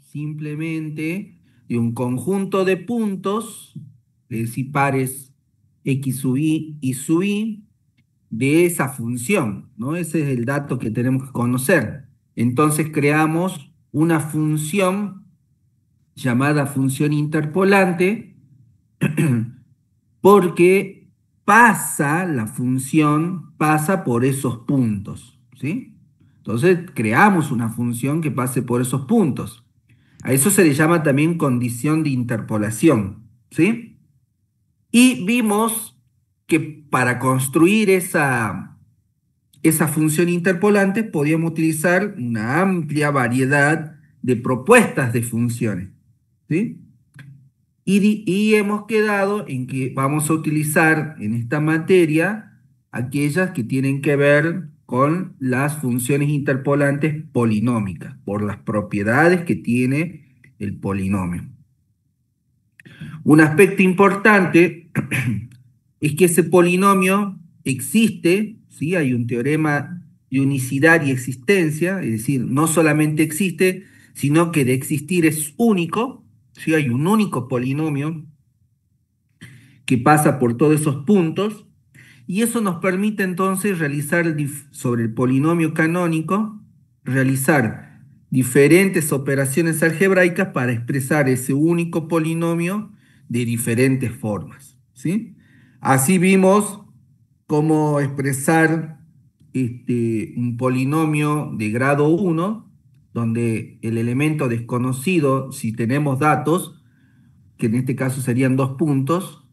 Simplemente de un conjunto de puntos, es decir, pares x sub i y sub i, de esa función, ¿no? Ese es el dato que tenemos que conocer. Entonces creamos una función llamada función interpolante porque la función pasa por esos puntos, ¿sí? Entonces creamos una función que pase por esos puntos. A eso se le llama también condición de interpolación, ¿sí? Y vimos que para construir esa función interpolante podíamos utilizar una amplia variedad de propuestas de funciones, ¿sí? Y hemos quedado en que vamos a utilizar en esta materia aquellas que tienen que ver con las funciones interpolantes polinómicas, por las propiedades que tiene el polinomio. Un aspecto importante es que ese polinomio existe, ¿sí? Hay un teorema de unicidad y existencia, es decir, no solamente existe, sino que de existir es único, ¿sí? Hay un único polinomio que pasa por todos esos puntos, y eso nos permite entonces realizar sobre el polinomio canónico, realizar diferentes operaciones algebraicas para expresar ese único polinomio de diferentes formas, ¿sí? Así vimos cómo expresar un polinomio de grado 1, donde el elemento desconocido, si tenemos datos, que en este caso serían 2 puntos,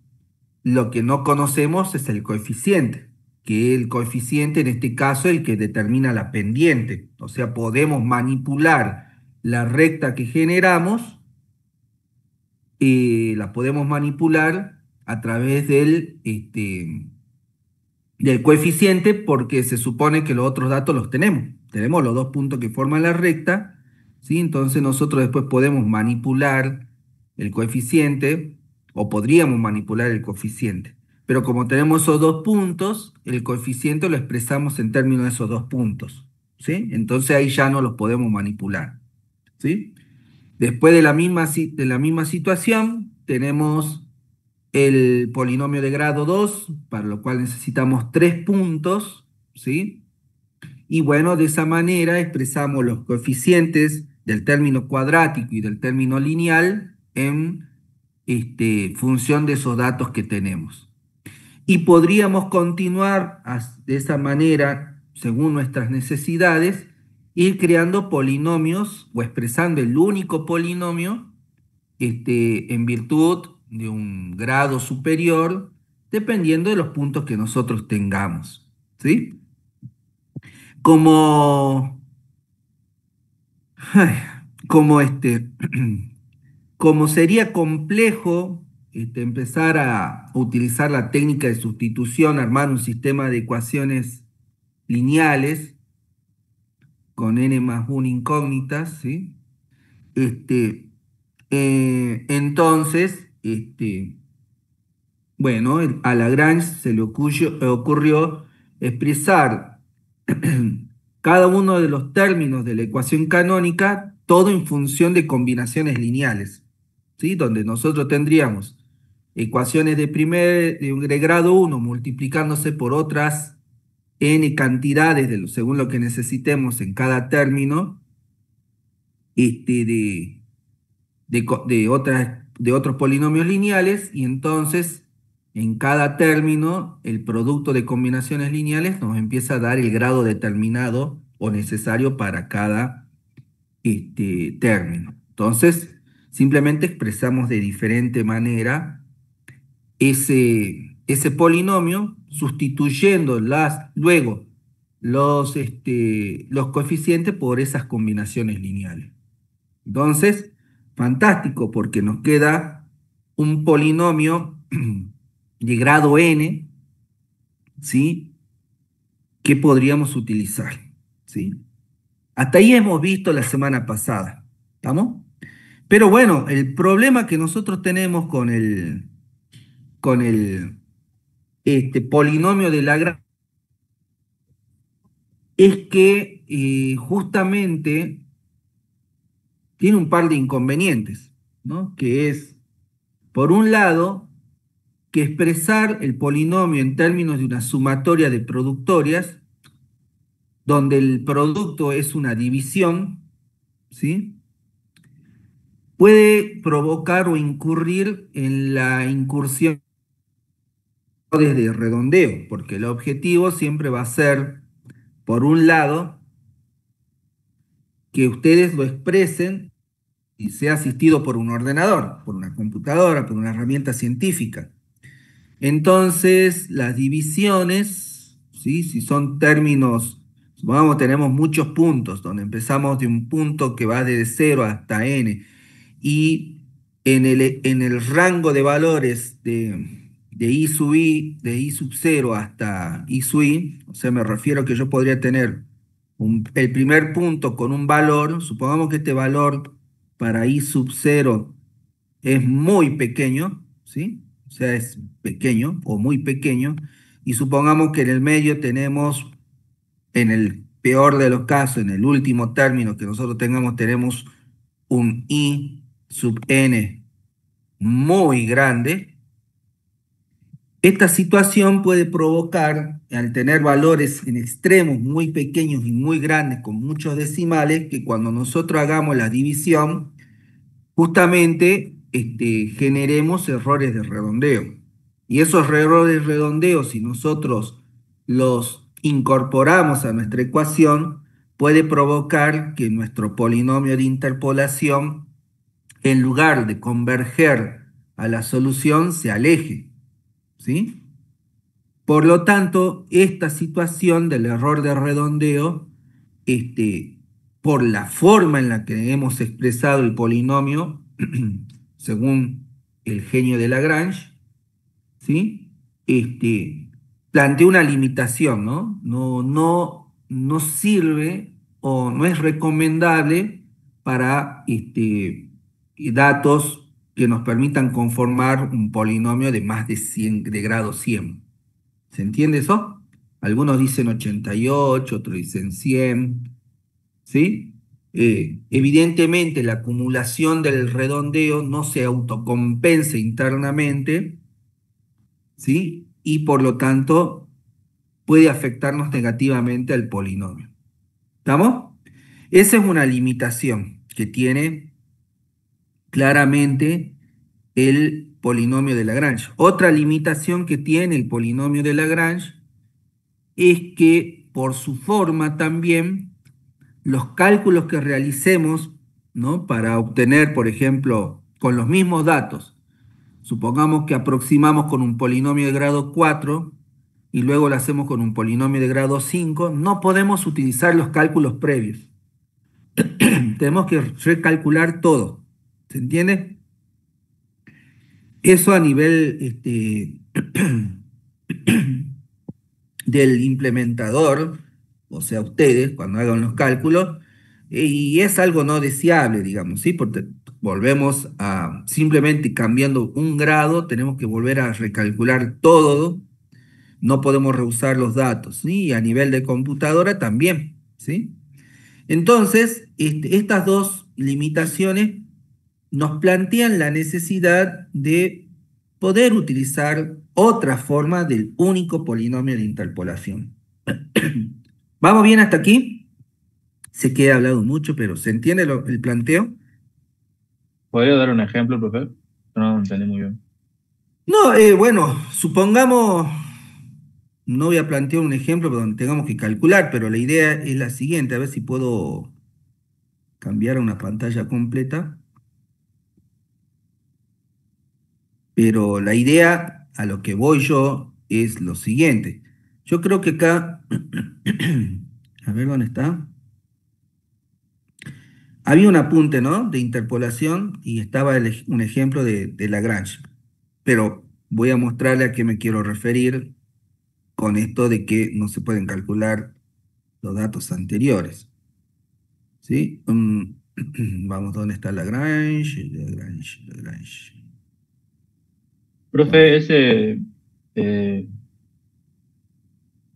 lo que no conocemos es el coeficiente, que el coeficiente en este caso es el que determina la pendiente. O sea, podemos manipular la recta que generamos, la podemos manipular a través del coeficiente porque se supone que los otros datos los tenemos. Tenemos los 2 puntos que forman la recta, ¿sí? Entonces nosotros después podemos manipular el coeficiente o podríamos manipular el coeficiente. Pero como tenemos esos 2 puntos, el coeficiente lo expresamos en términos de esos 2 puntos, ¿sí? Entonces ahí ya no los podemos manipular, ¿sí? Después de la misma situación, tenemos el polinomio de grado 2, para lo cual necesitamos 3 puntos, ¿sí? Y bueno, de esa manera expresamos los coeficientes del término cuadrático y del término lineal en función de esos datos que tenemos. Y podríamos continuar de esa manera, según nuestras necesidades, ir creando polinomios o expresando el único polinomio en virtud de un grado superior, dependiendo de los puntos que nosotros tengamos, ¿sí? Como, ay, como como sería complejo empezar a utilizar la técnica de sustitución, armar un sistema de ecuaciones lineales con n más 1 incógnitas, ¿sí? Entonces, bueno, a Lagrange se le ocurrió expresar cada uno de los términos de la ecuación canónica, todo en función de combinaciones lineales, ¿sí? Donde nosotros tendríamos ecuaciones de grado 1 multiplicándose por otras n cantidades según lo que necesitemos en cada término, este, de, de otros polinomios lineales, y entonces en cada término el producto de combinaciones lineales nos empieza a dar el grado determinado o necesario para cada término. Entonces, simplemente expresamos de diferente manera ese polinomio, sustituyendo luego los coeficientes por esas combinaciones lineales. Entonces, fantástico, porque nos queda un polinomio de grado n, ¿sí? Que podríamos utilizar, ¿sí? Hasta ahí hemos visto la semana pasada, ¿estamos? Pero bueno, el problema que nosotros tenemos con el polinomio de Lagrange es que justamente tiene un par de inconvenientes, ¿no? Que es, por un lado, que expresar el polinomio en términos de una sumatoria de productorias, donde el producto es una división, ¿sí? Puede provocar o incurrir en la incursión de redondeo, porque el objetivo siempre va a ser, por un lado, que ustedes lo expresen y sea asistido por un ordenador, por una computadora, por una herramienta científica. Entonces, las divisiones, ¿sí? Si son términos, supongamos tenemos muchos puntos, donde empezamos de un punto que va desde 0 hasta n, y en el rango de valores de i sub i, de i sub 0 hasta i sub i, o sea, me refiero que yo podría tener el primer punto con un valor, supongamos que este valor para i sub 0 es muy pequeño, ¿sí? O sea, es pequeño o muy pequeño, y supongamos que en el medio tenemos, en el peor de los casos, en el último término que nosotros tengamos, tenemos un i sub n muy grande. Esta situación puede provocar, al tener valores en extremos muy pequeños y muy grandes, con muchos decimales, que cuando nosotros hagamos la división, justamente generemos errores de redondeo. Y esos errores de redondeo, si nosotros los incorporamos a nuestra ecuación, puede provocar que nuestro polinomio de interpolación, en lugar de converger a la solución, se aleje, ¿sí? Por lo tanto, esta situación del error de redondeo, este, por la forma en la que hemos expresado el polinomio, según el genio de Lagrange, ¿sí? Plantea una limitación, ¿no? No sirve o no es recomendable para datos que nos permitan conformar un polinomio de más de 100, de grado 100. ¿Se entiende eso? Algunos dicen 88, otros dicen 100, ¿sí? Evidentemente la acumulación del redondeo no se autocompensa internamente, ¿sí? Y por lo tanto puede afectarnos negativamente al polinomio. ¿Estamos? Esa es una limitación que tiene claramente el polinomio de Lagrange. Otra limitación que tiene el polinomio de Lagrange es que por su forma también los cálculos que realicemos, ¿no? Para obtener, por ejemplo, con los mismos datos, supongamos que aproximamos con un polinomio de grado 4 y luego lo hacemos con un polinomio de grado 5, no podemos utilizar los cálculos previos. Tenemos que recalcular todo. ¿Se entiende? Eso a nivel del implementador, o sea, ustedes, cuando hagan los cálculos, y es algo no deseable, digamos, ¿sí? Porque volvemos a, simplemente cambiando un grado, tenemos que volver a recalcular todo, no podemos rehusar los datos, ¿sí? Y a nivel de computadora también, ¿sí? Entonces, estas dos limitaciones nos plantean la necesidad de poder utilizar otra forma del único polinomio de interpolación. ¿Vamos bien hasta aquí? Sé que he hablado mucho, pero ¿se entiende el planteo? ¿Podría dar un ejemplo, profe? No entendí muy bien. No, bueno, supongamos, no voy a plantear un ejemplo donde tengamos que calcular, pero la idea es la siguiente, a ver si puedo cambiar a una pantalla completa. Pero la idea a lo que voy yo es lo siguiente. Yo creo que acá, a ver dónde está. Había un apunte, ¿no? De interpolación y estaba un ejemplo de Lagrange. Pero voy a mostrarle a qué me quiero referir con esto de que no se pueden calcular los datos anteriores. ¿Sí? Vamos, ¿dónde está Lagrange? Lagrange, Lagrange. ¿Dónde Profe, está? ese, eh,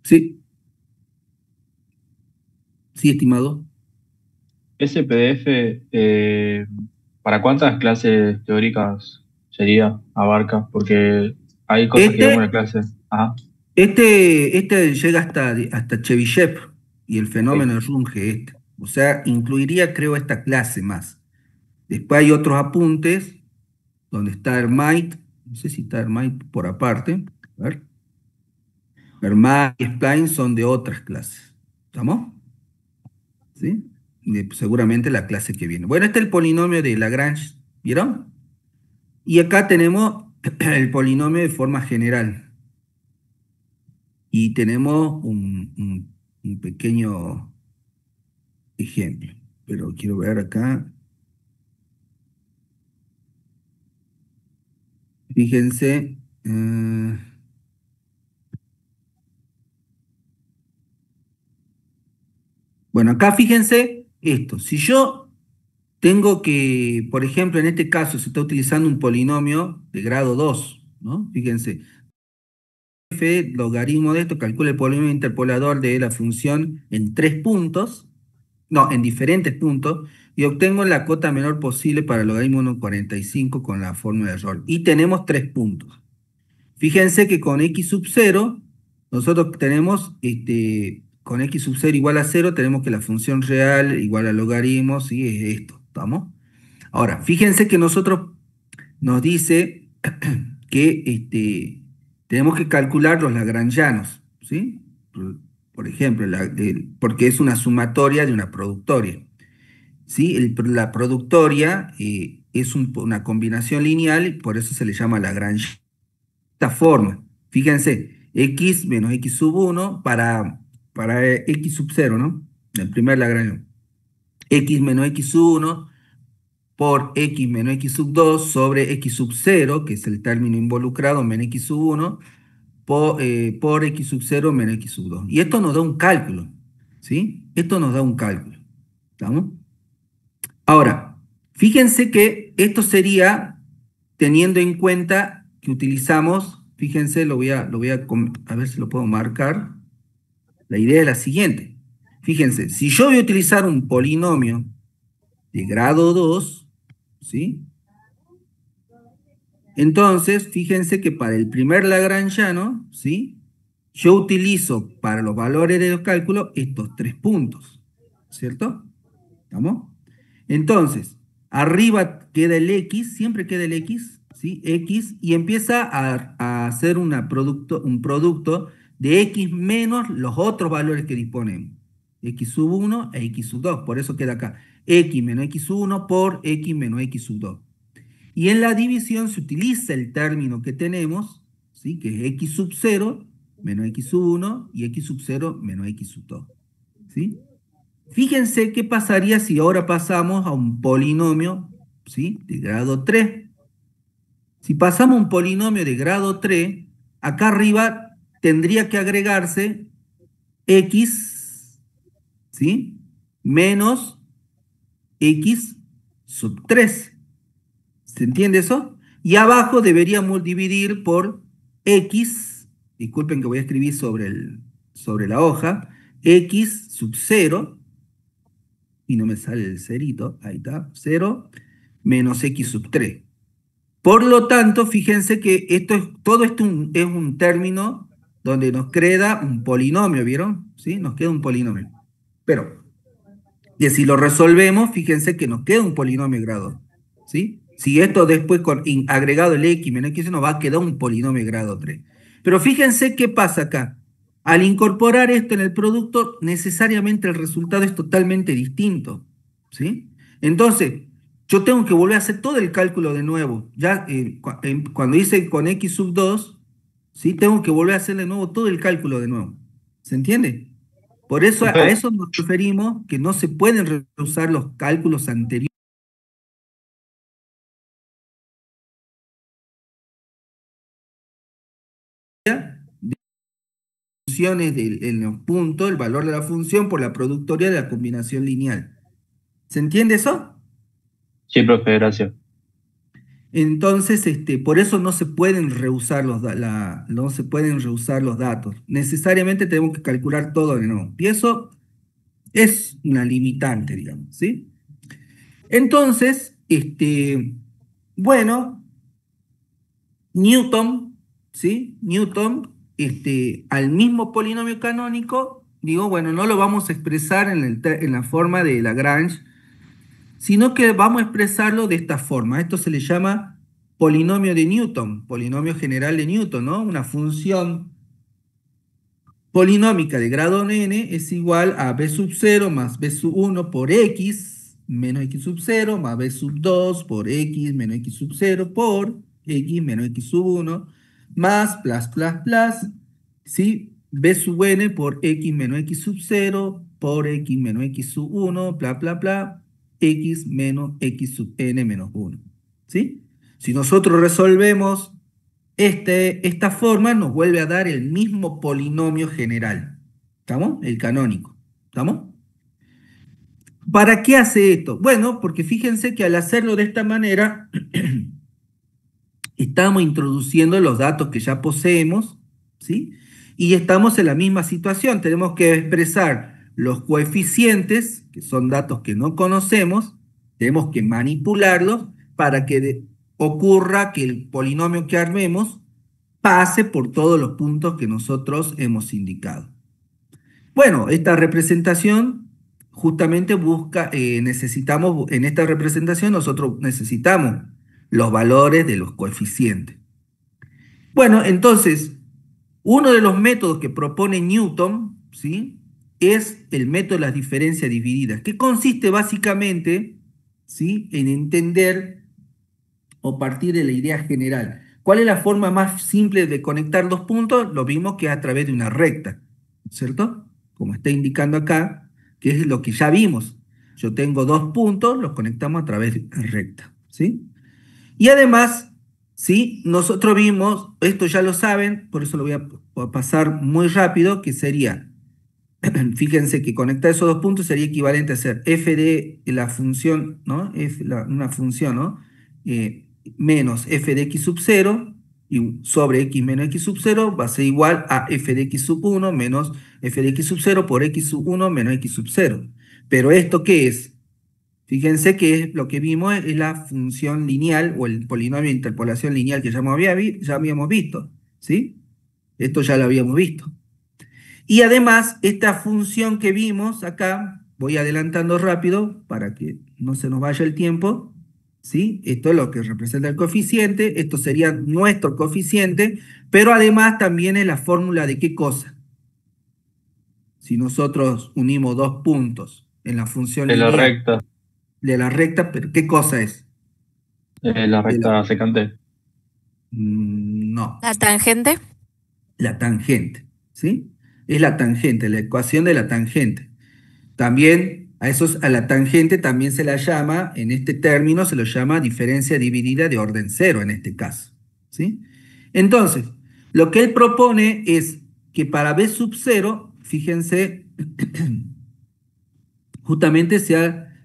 Sí, sí, estimado. ese PDF, ¿para cuántas clases teóricas sería, abarca? Porque hay cosas que vemos en la Este, clase. Ajá, este llega hasta Chebyshev y el ok. fenómeno de Runge, este. O sea, incluiría, creo, esta clase más. Después hay otros apuntes donde está Hermite, no sé si está Hermite por aparte. A ver. Hermite y Spline son de otras clases. ¿Estamos? ¿Sí? Seguramente la clase que viene. Bueno, este es el polinomio de Lagrange, ¿vieron? Y acá tenemos el polinomio de forma general. Y tenemos un pequeño ejemplo. Pero quiero ver acá. Fíjense. Bueno, acá fíjense esto. Si yo tengo que, por ejemplo, en este caso se está utilizando un polinomio de grado 2, ¿no? Fíjense, f logaritmo de esto, calcula el polinomio interpolador de la función en 3 puntos, no, en diferentes puntos, y obtengo la cota menor posible para el logaritmo 1,45 con la fórmula de Rolle. Y tenemos 3 puntos. Fíjense que con x sub 0, nosotros tenemos, con x sub 0 igual a 0, tenemos que la función real igual al logaritmo, ¿sí? Es esto, ¿estamos? Ahora, fíjense que nosotros nos dice que tenemos que calcular los lagrangianos, ¿sí? Por ejemplo, porque es una sumatoria de una productoria, ¿sí? La productoria es una combinación lineal y por eso se le llama Lagrange. Esta forma, fíjense, x menos x sub 1 para x sub 0, ¿no? El primer Lagrange. X menos x sub 1 por x menos x sub 2 sobre x sub 0, que es el término involucrado, menos x sub 1, por x sub 0 menos x sub 2. Y esto nos da un cálculo, ¿sí? Esto nos da un cálculo, ¿estamos? Ahora, fíjense que esto sería teniendo en cuenta que utilizamos, fíjense, a ver si lo puedo marcar. La idea es la siguiente. Fíjense, si yo voy a utilizar un polinomio de grado 2, ¿sí? Entonces, fíjense que para el primer Lagrangiano, ¿sí? Yo utilizo para los valores de los cálculos estos 3 puntos, ¿cierto? ¿Estamos? Entonces, arriba queda el X, siempre queda el X, ¿sí? X, y empieza a hacer un producto de X menos los otros valores que disponemos. X sub 1 e X sub 2, por eso queda acá. X menos X sub 1 por X menos X sub 2. Y en la división se utiliza el término que tenemos, ¿sí? Que es x sub 0 menos x sub 1 y x sub 0 menos x sub 2. ¿Sí? Fíjense qué pasaría si ahora pasamos a un polinomio, ¿sí? De grado 3. Si pasamos a un polinomio de grado 3, acá arriba tendría que agregarse x, ¿sí? Menos x sub 3. ¿Se entiende eso? Y abajo deberíamos dividir por x, disculpen que voy a escribir sobre la hoja, x sub 0, y no me sale el cerito, ahí está, 0, menos x sub 3. Por lo tanto, fíjense que todo esto es un término donde nos queda un polinomio, ¿vieron? ¿Sí? Nos queda un polinomio. Pero y si lo resolvemos, fíjense que nos queda un polinomio de grado, ¿sí? Si esto después agregado el x menos x nos va a quedar un polinomio de grado 3. Pero fíjense qué pasa acá. Al incorporar esto en el producto, necesariamente el resultado es totalmente distinto, ¿sí? Entonces, yo tengo que volver a hacer todo el cálculo de nuevo. Ya cuando hice con x sub 2, ¿sí? Tengo que volver a hacer de nuevo todo el cálculo de nuevo. ¿Se entiende? Por eso a Profe, eso nos referimos que no se pueden reusar los cálculos anteriores de funciones en los puntos, el valor de la función por la productoria de la combinación lineal. ¿Se entiende eso? sí, profe, gracias. Entonces, por eso no se pueden reusar no se pueden reusar los datos. Necesariamente tenemos que calcular todo de nuevo. Y eso Es una limitante, digamos, ¿sí? Entonces, bueno, Newton, ¿sí? Newton, al mismo polinomio canónico, digo, bueno, no lo vamos a expresar en la forma de Lagrange, sino que vamos a expresarlo de esta forma. Esto se le llama polinomio de Newton, polinomio general de Newton, ¿no? Una función polinómica de grado n es igual a b sub 0 más b sub 1 por x menos x sub 0 más b sub 2 por x menos x sub 0 por x menos x sub 1 más plus, ¿sí? B sub n por x menos x sub 0 por x menos x sub 1, bla, x menos x sub n menos 1, ¿sí? Si nosotros resolvemos esta forma nos vuelve a dar el mismo polinomio general. ¿Estamos? El canónico. ¿Estamos? ¿Para qué hace esto? Bueno, porque fíjense que al hacerlo de esta manera, estamos introduciendo los datos que ya poseemos, ¿sí? Y estamos en la misma situación. Tenemos que expresar los coeficientes, que son datos que no conocemos, tenemos que manipularlos para que ocurra que el polinomio que armemos pase por todos los puntos que nosotros hemos indicado. Bueno, esta representación justamente necesitamos, en esta representación nosotros necesitamos los valores de los coeficientes. Bueno, entonces, uno de los métodos que propone Newton, ¿sí? Es el método de las diferencias divididas, que consiste básicamente, ¿sí? En entender o partir de la idea general. ¿Cuál es la forma más simple de conectar dos puntos? Lo vimos que es a través de una recta, ¿cierto? Como está indicando acá, que es lo que ya vimos. Yo tengo dos puntos, los conectamos a través de recta, ¿sí? Y además, ¿sí? Nosotros vimos, esto ya lo saben, por eso lo voy a pasar muy rápido, que sería, fíjense que conectar esos dos puntos sería equivalente a hacer f de la función, ¿no? Una función, ¿no? Menos f de x sub 0 y sobre x menos x sub 0 va a ser igual a f de x sub 1 menos f de x sub 0 por x sub 1 menos x sub 0. Pero ¿esto qué es? Fíjense que lo que vimos es la función lineal o el polinomio de interpolación lineal que ya habíamos visto, ¿sí? Esto ya lo habíamos visto. Y además, esta función que vimos acá, voy adelantando rápido para que no se nos vaya el tiempo, ¿sí? Esto es lo que representa el coeficiente, esto sería nuestro coeficiente, pero además también es la fórmula de qué cosa. Si nosotros unimos dos puntos en la función De la lineal recta, de la recta, pero ¿qué cosa es? la De la, recta secante. no, La tangente. la tangente, ¿sí? Es la tangente, la ecuación de la tangente. También a la tangente también se la llama, en este término se lo llama diferencia dividida de orden cero en este caso, ¿sí? Entonces, lo que él propone es que para b sub 0, fíjense, justamente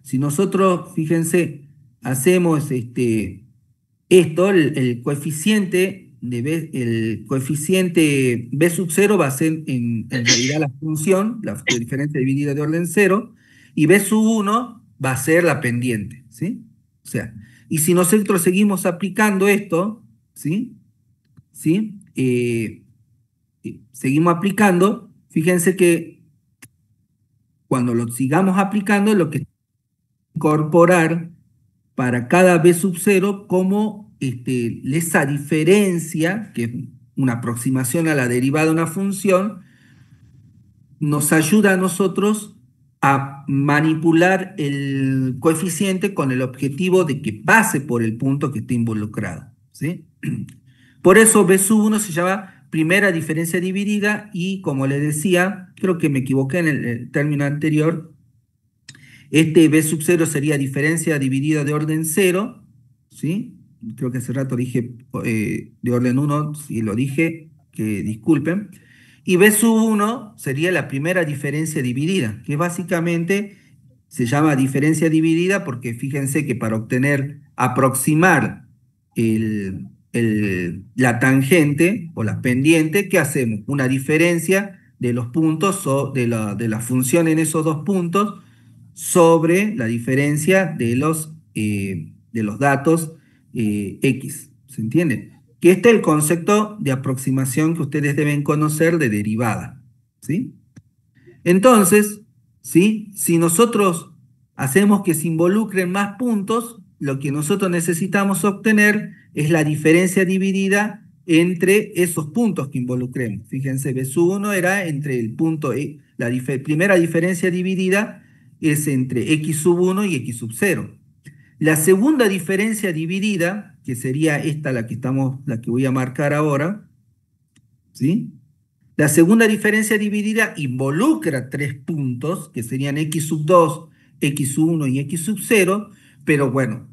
si nosotros, fíjense, hacemos esto, el coeficiente el coeficiente b sub 0 va a ser en realidad la función, la diferencia dividida de orden cero, y b sub 1 va a ser la pendiente, ¿sí? O sea, y si nosotros seguimos aplicando esto, ¿sí? ¿Sí? Seguimos aplicando, fíjense que cuando lo sigamos aplicando, lo que incorporar para cada b sub 0 como esa diferencia, que es una aproximación a la derivada de una función, nos ayuda a nosotros a manipular el coeficiente con el objetivo de que pase por el punto que está involucrado, ¿sí? Por eso b sub 1 se llama primera diferencia dividida y como les decía, creo que me equivoqué en el término anterior, este b sub 0 sería diferencia dividida de orden cero, ¿sí? Creo que hace rato dije de orden 1, si lo dije, que disculpen. Y b sub 1 sería la primera diferencia dividida, que básicamente se llama diferencia dividida porque fíjense que para aproximar la tangente o la pendiente, ¿qué hacemos? Una diferencia de los puntos o de la función en esos dos puntos sobre la diferencia de los datos X. ¿Se entiende? Que este es el concepto de aproximación que ustedes deben conocer de derivada. ¿Sí? Entonces, ¿sí? Si nosotros hacemos que se involucren más puntos, lo que nosotros necesitamos obtener es la diferencia dividida entre esos puntos que involucremos. Fíjense, B sub 1 era entre el punto, la primera diferencia dividida es entre X sub 1 y X sub 0. La segunda diferencia dividida, que sería esta la que voy a marcar ahora, ¿sí? La segunda diferencia dividida involucra tres puntos, que serían X sub 2, X sub 1 y X sub 0, pero bueno,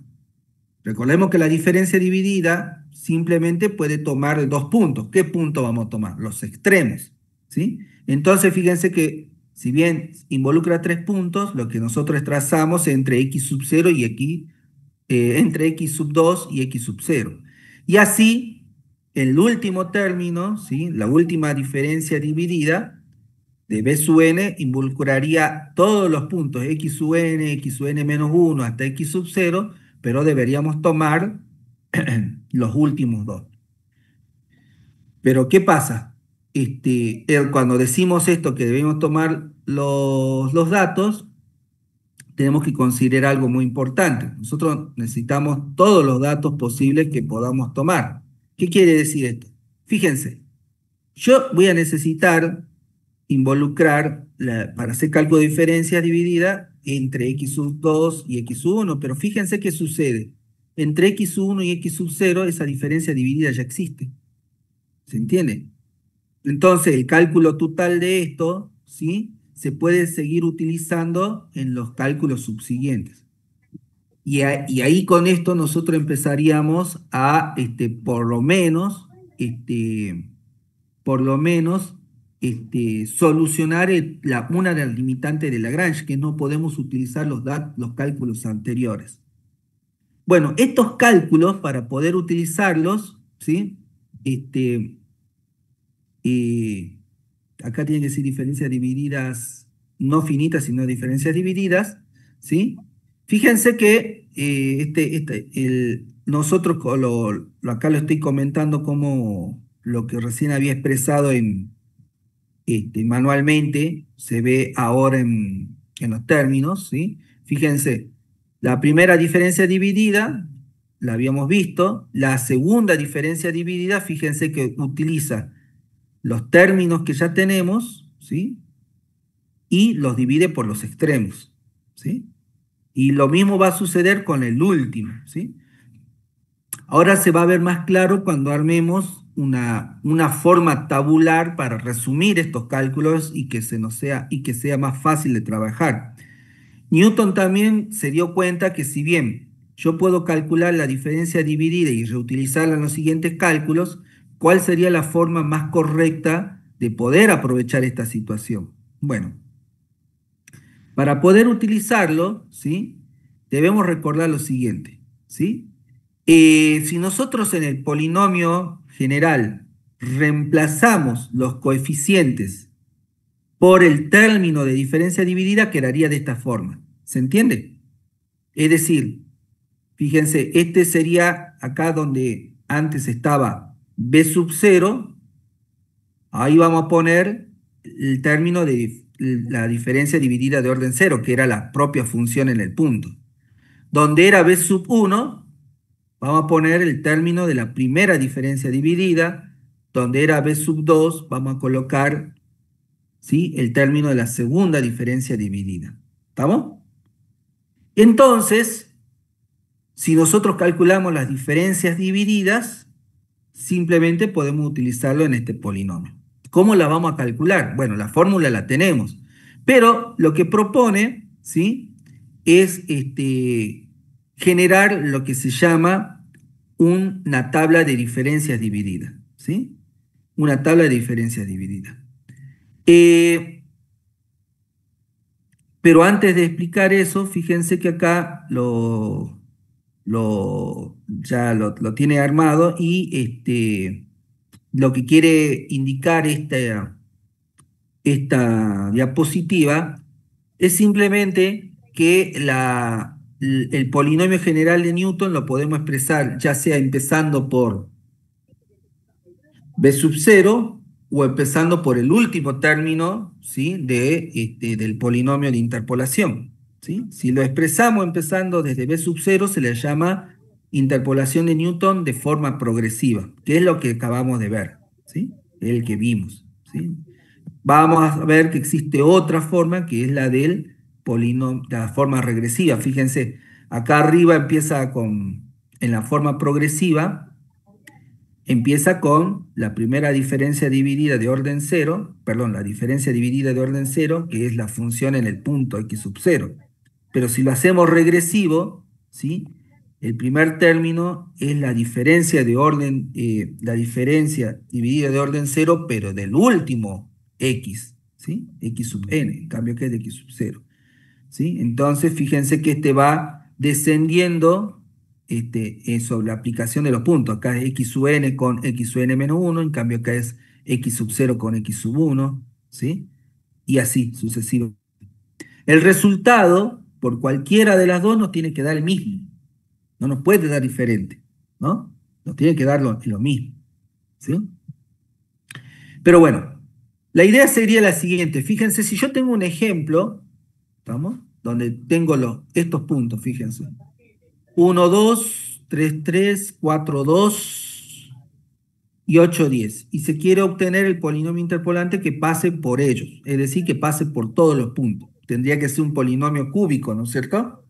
recordemos que la diferencia dividida simplemente puede tomar dos puntos. ¿Qué punto vamos a tomar? Los extremos, ¿sí? Entonces, fíjense que si bien involucra tres puntos, lo que nosotros trazamos entre X sub 0 y entre X sub 2 y X sub 0. Y así, el último término, ¿sí? La última diferencia dividida de B sub n involucraría todos los puntos X sub n menos 1 hasta X sub 0, pero deberíamos tomar los últimos dos. Pero ¿qué pasa? Cuando decimos esto que debemos tomar los datos, tenemos que considerar algo muy importante. Nosotros necesitamos todos los datos posibles que podamos tomar. ¿Qué quiere decir esto? Fíjense, yo voy a necesitar involucrar, para hacer cálculo de diferencias dividida, entre X sub 2 y X sub 1, pero fíjense qué sucede. Entre X sub 1 y X sub 0, esa diferencia dividida ya existe. ¿Se entiende? Entonces, el cálculo total de esto, ¿sí? Se puede seguir utilizando en los cálculos subsiguientes. Y ahí con esto nosotros empezaríamos a, por lo menos, solucionar una de las limitantes de Lagrange, que no podemos utilizar los cálculos anteriores. Bueno, estos cálculos, para poder utilizarlos, ¿sí? Acá tienen que ser diferencias divididas, no finitas, sino diferencias divididas, ¿sí? Fíjense que nosotros acá lo estoy comentando como lo que recién había expresado manualmente, se ve ahora en los términos, ¿sí? Fíjense, la primera diferencia dividida, la habíamos visto, la segunda diferencia dividida, fíjense que utiliza los términos que ya tenemos, ¿sí? Y los divide por los extremos, ¿sí? Y lo mismo va a suceder con el último, ¿sí? Ahora se va a ver más claro cuando armemos una forma tabular para resumir estos cálculos y que sea más fácil de trabajar. Newton también se dio cuenta que si bien yo puedo calcular la diferencia dividida y reutilizarla en los siguientes cálculos, ¿cuál sería la forma más correcta de poder aprovechar esta situación? Bueno, para poder utilizarlo, ¿sí? Debemos recordar lo siguiente, ¿sí? Si nosotros en el polinomio general reemplazamos los coeficientes por el término de diferencia dividida, quedaría de esta forma. ¿Se entiende? Es decir, fíjense, este sería acá donde antes estaba B sub 0, ahí vamos a poner el término de la diferencia dividida de orden 0, que era la propia función en el punto. Donde era B sub 1, vamos a poner el término de la primera diferencia dividida. Donde era B sub 2, vamos a colocar, ¿sí?, el término de la segunda diferencia dividida. ¿Estamos? Entonces, si nosotros calculamos las diferencias divididas, simplemente podemos utilizarlo en este polinomio. ¿Cómo la vamos a calcular? Bueno, la fórmula la tenemos, pero lo que propone, ¿sí?, es generar lo que se llama una tabla de diferencias divididas, ¿sí? Una tabla de diferencias divididas. Pero antes de explicar eso, fíjense que acá ya lo tiene armado y lo que quiere indicar esta diapositiva es simplemente que el polinomio general de Newton lo podemos expresar ya sea empezando por B sub 0 o empezando por el último término, ¿sí? Del polinomio de interpolación, ¿sí? Si lo expresamos empezando desde B sub 0 se le llama interpolación de Newton de forma progresiva, que es lo que acabamos de ver, ¿sí? El que vimos, ¿sí? Vamos a ver que existe otra forma que es la del polinomio, la forma regresiva. Fíjense, acá arriba empieza en la forma progresiva, empieza con la primera diferencia dividida de orden cero, perdón, la diferencia dividida de orden cero, que es la función en el punto x sub 0. Pero si lo hacemos regresivo, ¿sí? El primer término es la diferencia de orden, la diferencia dividida de orden cero, pero del último x, ¿sí? X sub n, en cambio que es de x sub 0. ¿Sí? Entonces, fíjense que este va descendiendo sobre la aplicación de los puntos. Acá es x sub n con x sub n menos 1, en cambio acá es x sub 0 con x sub 1, ¿sí? Y así sucesivamente. El resultado, por cualquiera de las dos, nos tiene que dar el mismo. No nos puede dar diferente, ¿no? Nos tiene que dar lo mismo, ¿sí? Pero bueno, la idea sería la siguiente. Fíjense, si yo tengo un ejemplo, ¿estamos? Donde tengo estos puntos, fíjense. 1, 2, 3, 3, 4, 2 y 8, 10. Y se quiere obtener el polinomio interpolante que pase por ellos, es decir, que pase por todos los puntos. Tendría que ser un polinomio cúbico, ¿no es cierto?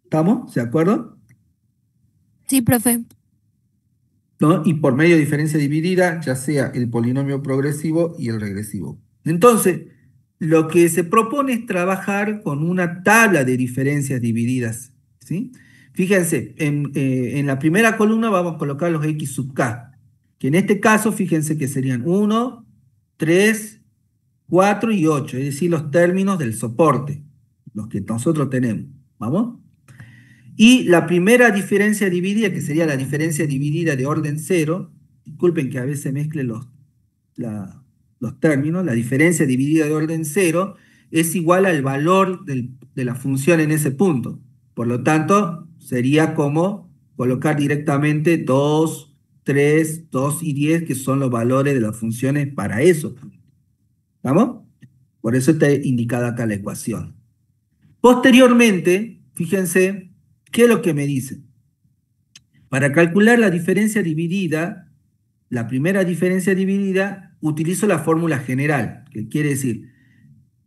¿Estamos? ¿De acuerdo? Sí, profe. ¿No? Y por medio de diferencia dividida, ya sea el polinomio progresivo y el regresivo. Entonces, lo que se propone es trabajar con una tabla de diferencias divididas, ¿sí? Fíjense, en la primera columna vamos a colocar los x sub k, que en este caso, fíjense que serían 1, 3, 4 y 8, es decir, los términos del soporte, los que nosotros tenemos. ¿Vamos? Y la primera diferencia dividida, que sería la diferencia dividida de orden cero, disculpen que a veces mezcle los términos, la diferencia dividida de orden cero es igual al valor de la función en ese punto. Por lo tanto, sería como colocar directamente 2, 3, 2 y 10, que son los valores de las funciones para eso. ¿Vamos? Por eso está indicada acá la ecuación. Posteriormente, fíjense, ¿qué es lo que me dice? Para calcular la diferencia dividida, la primera diferencia dividida, utilizo la fórmula general, que quiere decir,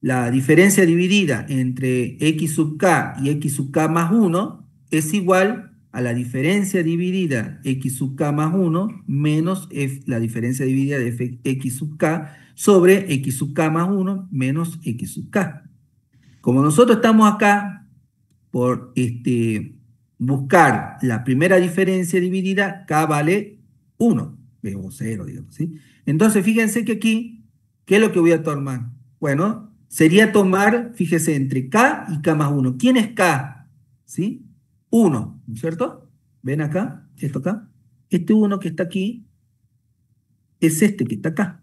la diferencia dividida entre x sub k y x sub k más 1 es igual a la diferencia dividida x sub k más 1 menos la diferencia dividida de x sub k sobre x sub k más 1 menos x sub k. Como nosotros estamos acá por buscar la primera diferencia dividida, k vale 1, o 0, digamos, ¿sí? Entonces, fíjense que aquí, ¿qué es lo que voy a tomar? Bueno, sería tomar, fíjese, entre k y k más 1. ¿Quién es k? ¿Sí? 1, ¿no es cierto? ¿Ven acá? Esto acá. Este 1 que está aquí es este que está acá.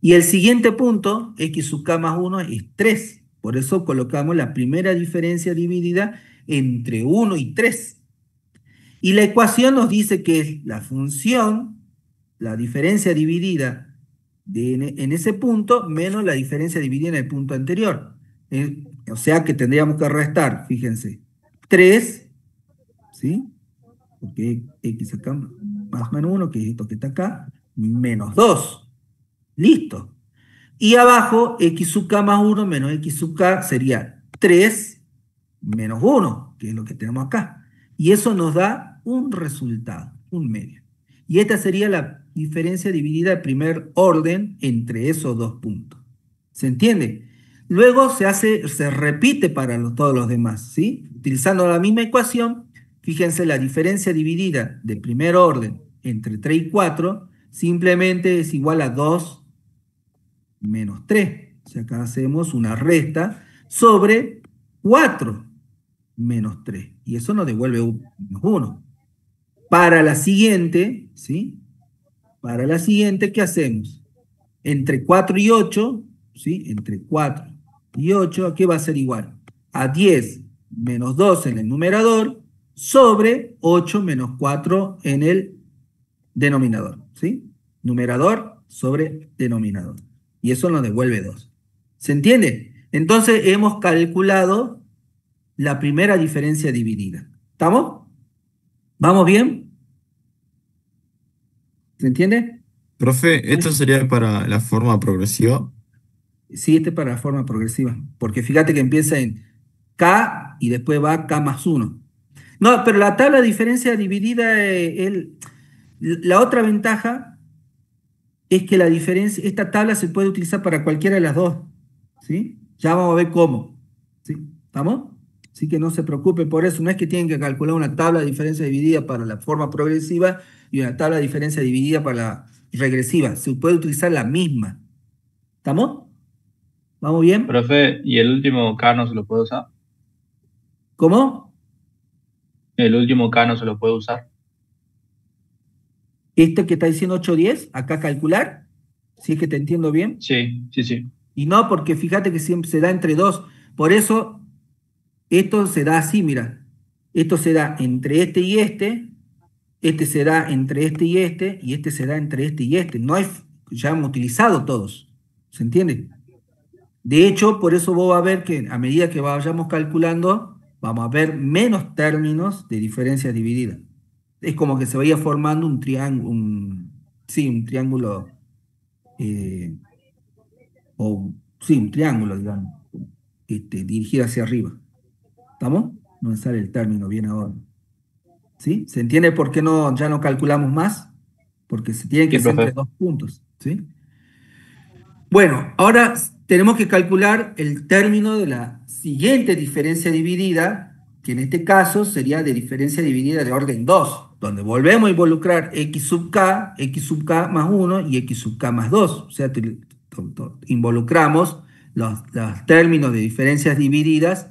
Y el siguiente punto, x sub k más 1, es 3. Por eso colocamos la primera diferencia dividida entre 1 y 3. Y la ecuación nos dice que es la función, la diferencia dividida en ese punto, menos la diferencia dividida en el punto anterior. O sea que tendríamos que restar, fíjense, 3, ¿sí? Porque x acá más menos 1, que es esto que está acá, menos 2. Listo. Y abajo, x sub k más 1 menos x sub k sería 3 menos 1, que es lo que tenemos acá. Y eso nos da un resultado, un medio. Y esta sería la diferencia dividida de primer orden entre esos dos puntos. ¿Se entiende? Luego se repite para todos los demás, ¿sí? Utilizando la misma ecuación, fíjense, la diferencia dividida de primer orden entre 3 y 4 simplemente es igual a 2 menos 3. O sea, acá hacemos una resta sobre 4 menos 3. Y eso nos devuelve menos 1. Para la siguiente, ¿sí? Para la siguiente, ¿qué hacemos? entre 4 y 8, ¿sí? Entre 4 y 8, ¿a qué va a ser igual? A 10 menos 2 en el numerador sobre 8 menos 4 en el denominador, ¿sí? Numerador sobre denominador. Y eso nos devuelve 2. ¿Se entiende? Entonces hemos calculado la primera diferencia dividida. ¿Estamos? ¿Vamos bien? ¿Se entiende? Profe, esto sería para la forma progresiva. Sí, este es para la forma progresiva. Porque fíjate que empieza en K y después va K más 1. No, pero la tabla de diferencia dividida, la otra ventaja es que la diferencia, esta tabla se puede utilizar para cualquiera de las dos. ¿Sí? Ya vamos a ver cómo. ¿Sí? ¿Estamos? Así que no se preocupe por eso. No es que tienen que calcular una tabla de diferencia dividida para la forma progresiva y una tabla de diferencia dividida para la regresiva. Se puede utilizar la misma. ¿Estamos? ¿Vamos bien? Profe, ¿y el último K no se lo puede usar? ¿Cómo? ¿El último K no se lo puede usar? Este que está diciendo 810, acá calcular, si es que te entiendo bien. Sí, sí, sí. Y no, porque fíjate que siempre se da entre dos. Por eso, esto se da así, mira. Esto se da entre este se da entre este y este se da entre este y este. No hay, ya hemos utilizado todos. ¿Se entiende? De hecho, por eso vos vas a ver que a medida que vayamos calculando, vamos a ver menos términos de diferencias divididas. Es como que se vaya formando un triángulo, sí, un triángulo, eh, sí, un triángulo, digamos, dirigido hacia arriba. ¿Estamos? No me sale el término bien ahora. ¿Sí? ¿Se entiende por qué no, ya no calculamos más? Porque se tienen que Sí, ser entre profe. dos puntos. ¿Sí? Bueno, ahora tenemos que calcular el término de la siguiente diferencia dividida, que en este caso sería de diferencia dividida de orden 2, donde volvemos a involucrar x sub k más 1 y x sub k más 2. O sea, involucramos los términos de diferencias divididas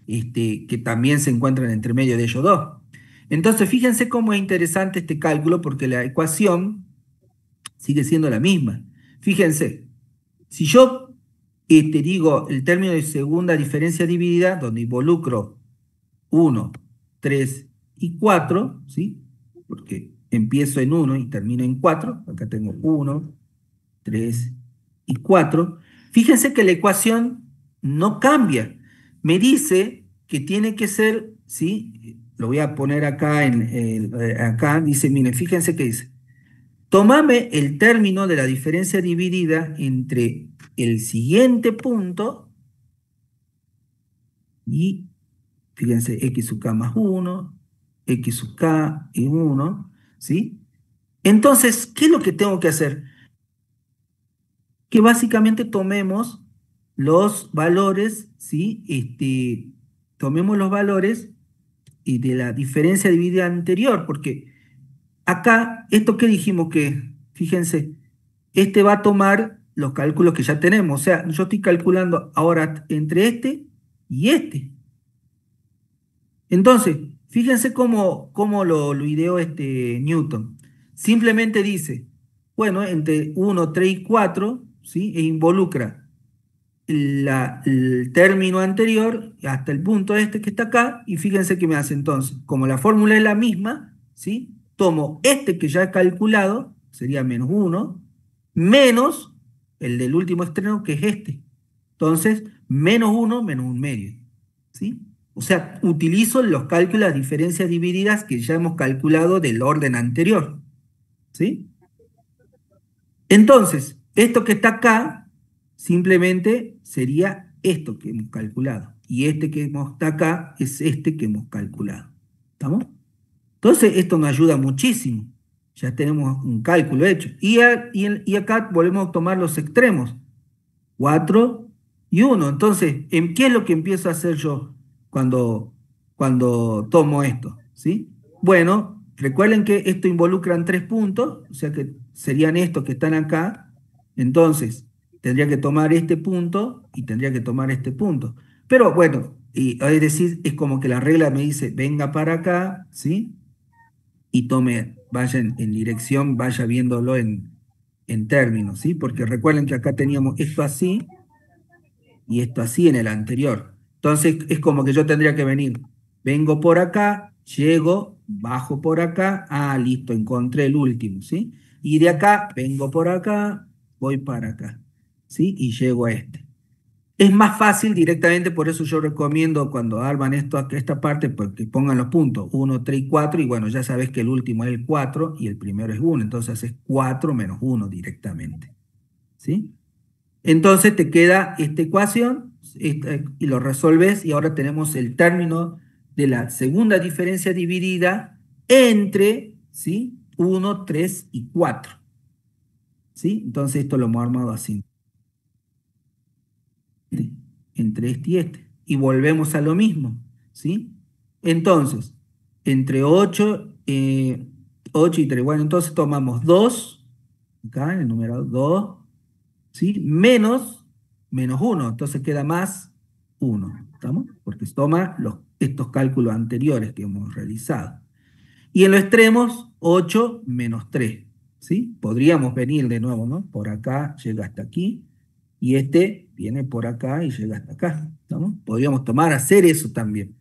que también se encuentran entre medio de ellos dos. Entonces, fíjense cómo es interesante este cálculo porque la ecuación sigue siendo la misma. Fíjense, si yo digo el término de segunda diferencia dividida, donde involucro 1, 3 y 4, ¿sí? Porque empiezo en 1 y termino en 4, acá tengo 1, 3 y 4. Fíjense que la ecuación no cambia. Me dice que tiene que ser, ¿sí? Lo voy a poner acá, acá dice, miren, fíjense que dice, tomame el término de la diferencia dividida entre el siguiente punto y, fíjense, x sub k más 1, x sub k y 1, ¿sí? Entonces, ¿qué es lo que tengo que hacer? Que básicamente tomemos los valores, ¿sí? Tomemos los valores de la diferencia dividida anterior, porque acá, esto que dijimos que, fíjense, va a tomar los cálculos que ya tenemos. O sea, yo estoy calculando ahora entre este y este. Entonces, fíjense cómo lo ideó Newton. Simplemente dice, bueno, entre 1, 3 y 4, ¿sí? E involucra el término anterior hasta el punto que está acá, y fíjense qué me hace entonces. Como la fórmula es la misma, ¿sí? Tomo este que ya he calculado, sería menos 1, menos el del último extremo, que es este. Entonces, menos 1 menos 1 medio. ¿Sí? O sea, utilizo los cálculos de las diferencias divididas que ya hemos calculado del orden anterior. ¿Sí? Entonces, esto que está acá, simplemente sería esto que hemos calculado. Y este que está acá es este que hemos calculado. ¿Estamos? Entonces, esto nos ayuda muchísimo. Ya tenemos un cálculo hecho. Y acá volvemos a tomar los extremos. 4 y 1. Entonces, ¿qué es lo que empiezo a hacer yo cuando tomo esto? ¿Sí? Bueno, recuerden que esto involucran 3 puntos, o sea que serían estos que están acá. Entonces, tendría que tomar este punto y tendría que tomar este punto. Pero bueno, es decir, es como que la regla me dice, venga para acá, ¿sí? Y vaya en dirección, vaya viéndolo en en términos, ¿sí? Porque recuerden que acá teníamos esto así y esto así en el anterior. Entonces es como que yo tendría que venir. Vengo por acá, llego, bajo por acá. Ah, listo, encontré el último, ¿sí? Y de acá, vengo por acá, voy para acá, ¿sí? Y llego a este. Es más fácil directamente, por eso yo recomiendo cuando arman esta parte, pues que pongan los puntos 1, 3 y 4, y bueno, ya sabes que el último es el 4 y el primero es 1, entonces es 4 menos 1 directamente, ¿sí? Entonces te queda esta ecuación y lo resolves y ahora tenemos el término de la segunda diferencia dividida entre, ¿sí? 1, 3 y 4, ¿sí? Entonces esto lo hemos armado así, entre este y este. Y volvemos a lo mismo, ¿sí? Entonces, entre 8 y 3, bueno, entonces tomamos 2, acá en el numerador 2, ¿sí? Menos 1, entonces queda más 1, ¿estamos? Porque se toma estos cálculos anteriores que hemos realizado. Y en los extremos, 8 menos 3, ¿sí? Podríamos venir de nuevo, ¿no? Por acá llega hasta aquí, y este viene por acá y llega hasta acá, ¿estamos? Podríamos hacer eso también.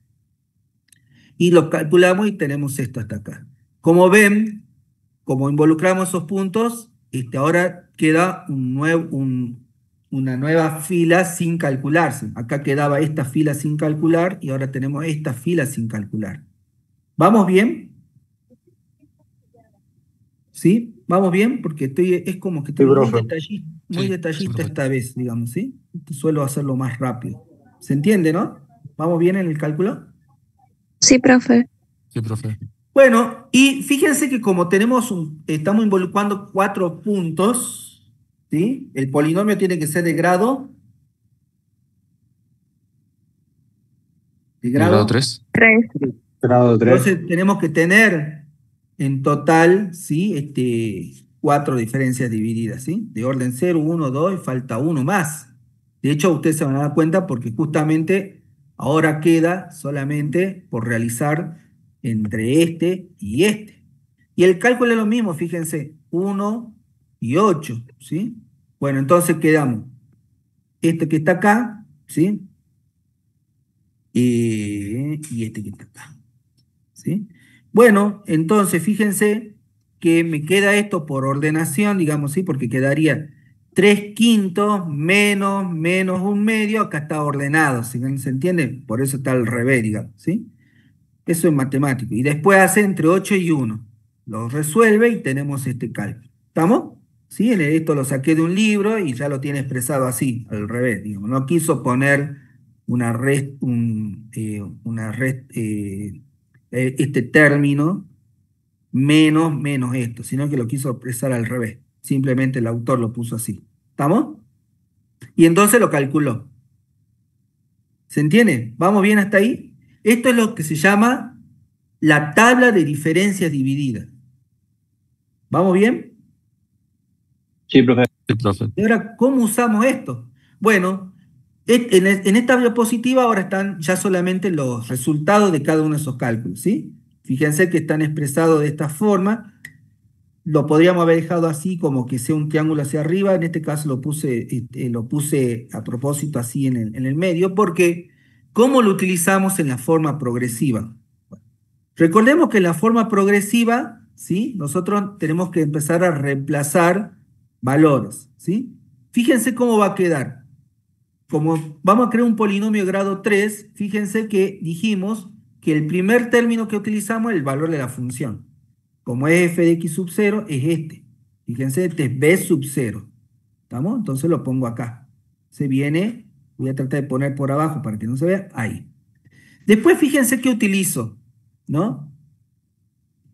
Y lo calculamos y tenemos esto hasta acá. Como ven, como involucramos esos puntos, ahora queda una nueva fila sin calcularse. Acá quedaba esta fila sin calcular y ahora tenemos esta fila sin calcular. ¿Vamos bien? ¿Sí? ¿Vamos bien? Porque es como que estoy profe. muy Sí, detallista profe. esta vez, digamos, ¿sí? Suelo hacerlo más rápido. ¿Se entiende, no? ¿Vamos bien en el cálculo? Sí, profe. Sí, profe. Bueno, y fíjense que como estamos involucrando 4 puntos, ¿sí? El polinomio tiene que ser de grado, de ¿De grado grado. 3? 3. Grado 3. Entonces tenemos que tener en total, ¿sí? 4 diferencias divididas, ¿sí? De orden 0, 1, 2 y falta uno más. De hecho, ustedes se van a dar cuenta porque justamente ahora queda solamente por realizar entre este y este. Y el cálculo es lo mismo, fíjense, 1 y 8, ¿sí? Bueno, entonces quedamos este que está acá, ¿sí? Y este que está acá, ¿sí? Bueno, entonces fíjense que me queda esto por ordenación, digamos, ¿sí? Porque quedaría 3 quintos menos un medio, acá está ordenado, ¿sí? ¿Se entiende? Por eso está al revés, digamos, ¿sí? Eso es matemático. Y después hace entre 8 y 1. Lo resuelve y tenemos este cálculo. ¿Estamos? ¿Sí? Esto lo saqué de un libro y ya lo tiene expresado así, al revés, digamos. No quiso poner este término menos esto, sino que lo quiso expresar al revés. Simplemente el autor lo puso así. ¿Estamos? Y entonces lo calculó. ¿Se entiende? ¿Vamos bien hasta ahí? Esto es lo que se llama la tabla de diferencias divididas. ¿Vamos bien? Sí, profe. Sí, profe. Y ahora, ¿cómo usamos esto? Bueno, en esta diapositiva ahora están ya solamente los resultados de cada uno de esos cálculos, ¿sí? Fíjense que están expresados de esta forma. Lo podríamos haber dejado así, como que sea un triángulo hacia arriba. En este caso lo puse a propósito así en el medio, porque ¿cómo lo utilizamos en la forma progresiva? Recordemos que en la forma progresiva, ¿sí? Nosotros tenemos que empezar a reemplazar valores, ¿sí? Fíjense cómo va a quedar. Como vamos a crear un polinomio de grado 3, fíjense que dijimos que el primer término que utilizamos es el valor de la función. Como es f de x sub 0, es este. Fíjense, este es b sub 0. ¿Estamos? Entonces lo pongo acá. Se viene, voy a tratar de poner por abajo para que no se vea, ahí. Después fíjense que utilizo, ¿no?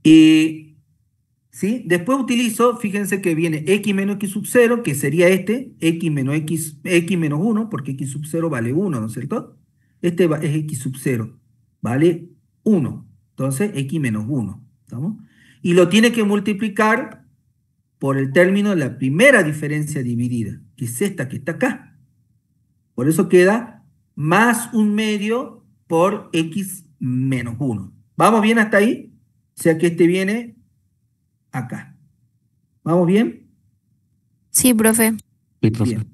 ¿Sí? Después utilizo, fíjense que viene x menos x sub 0, que sería x menos 1, porque x sub 0 vale 1, ¿no es cierto? Es x sub 0, vale 1. Entonces, x menos 1, ¿estamos? Y lo tiene que multiplicar por el término de la primera diferencia dividida, que es esta que está acá. Por eso queda más un medio por x menos 1. ¿Vamos bien hasta ahí? O sea que este viene acá. ¿Vamos bien? Sí, profe. Sí, profe. Bien.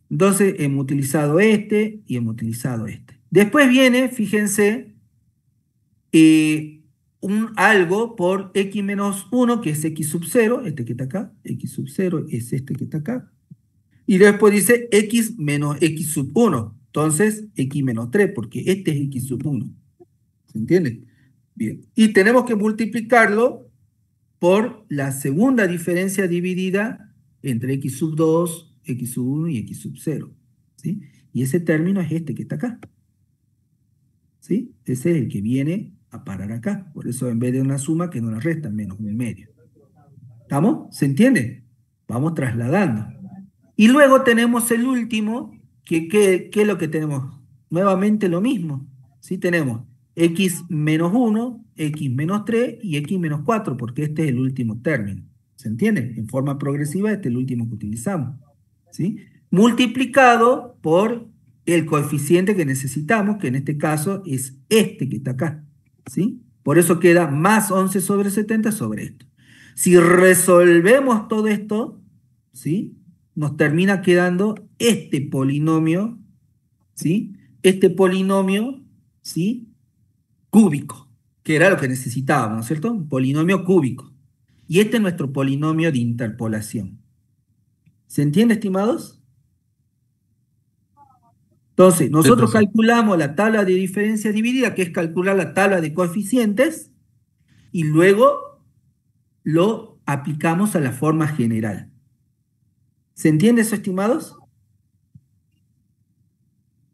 Entonces hemos utilizado este y hemos utilizado este. Después viene, fíjense, un algo por x menos 1, que es x sub 0, este que está acá, x sub 0 es este que está acá. Y después dice x menos x sub 1. Entonces, x menos 3, porque este es x sub 1. ¿Se entiende? Bien. Y tenemos que multiplicarlo por la segunda diferencia dividida entre x sub 2, x sub 1 y x sub 0. ¿Sí? Y ese término es este que está acá. ¿Sí? Ese es el que viene a parar acá. Por eso en vez de una suma, que no la resta, menos un medio. ¿Estamos? ¿Se entiende? Vamos trasladando. Y luego tenemos el último, ¿qué es lo que tenemos? Nuevamente lo mismo. ¿Sí? Tenemos x menos 1, x menos 3 y x menos 4, porque este es el último término. ¿Se entiende? En forma progresiva, este es el último que utilizamos. ¿Sí? Multiplicado por el coeficiente que necesitamos, que en este caso es este que está acá. ¿Sí? Por eso queda más 11 sobre 70 sobre esto. Si resolvemos todo esto, ¿sí? Nos termina quedando este polinomio, ¿sí? Este polinomio, ¿sí? Cúbico, que era lo que necesitábamos, ¿no es cierto? Un polinomio cúbico. Y este es nuestro polinomio de interpolación. ¿Se entiende, estimados? Entonces, nosotros profe. calculamos la tabla de diferencia dividida, que es calcular la tabla de coeficientes, y luego lo aplicamos a la forma general. ¿Se entiende eso, estimados?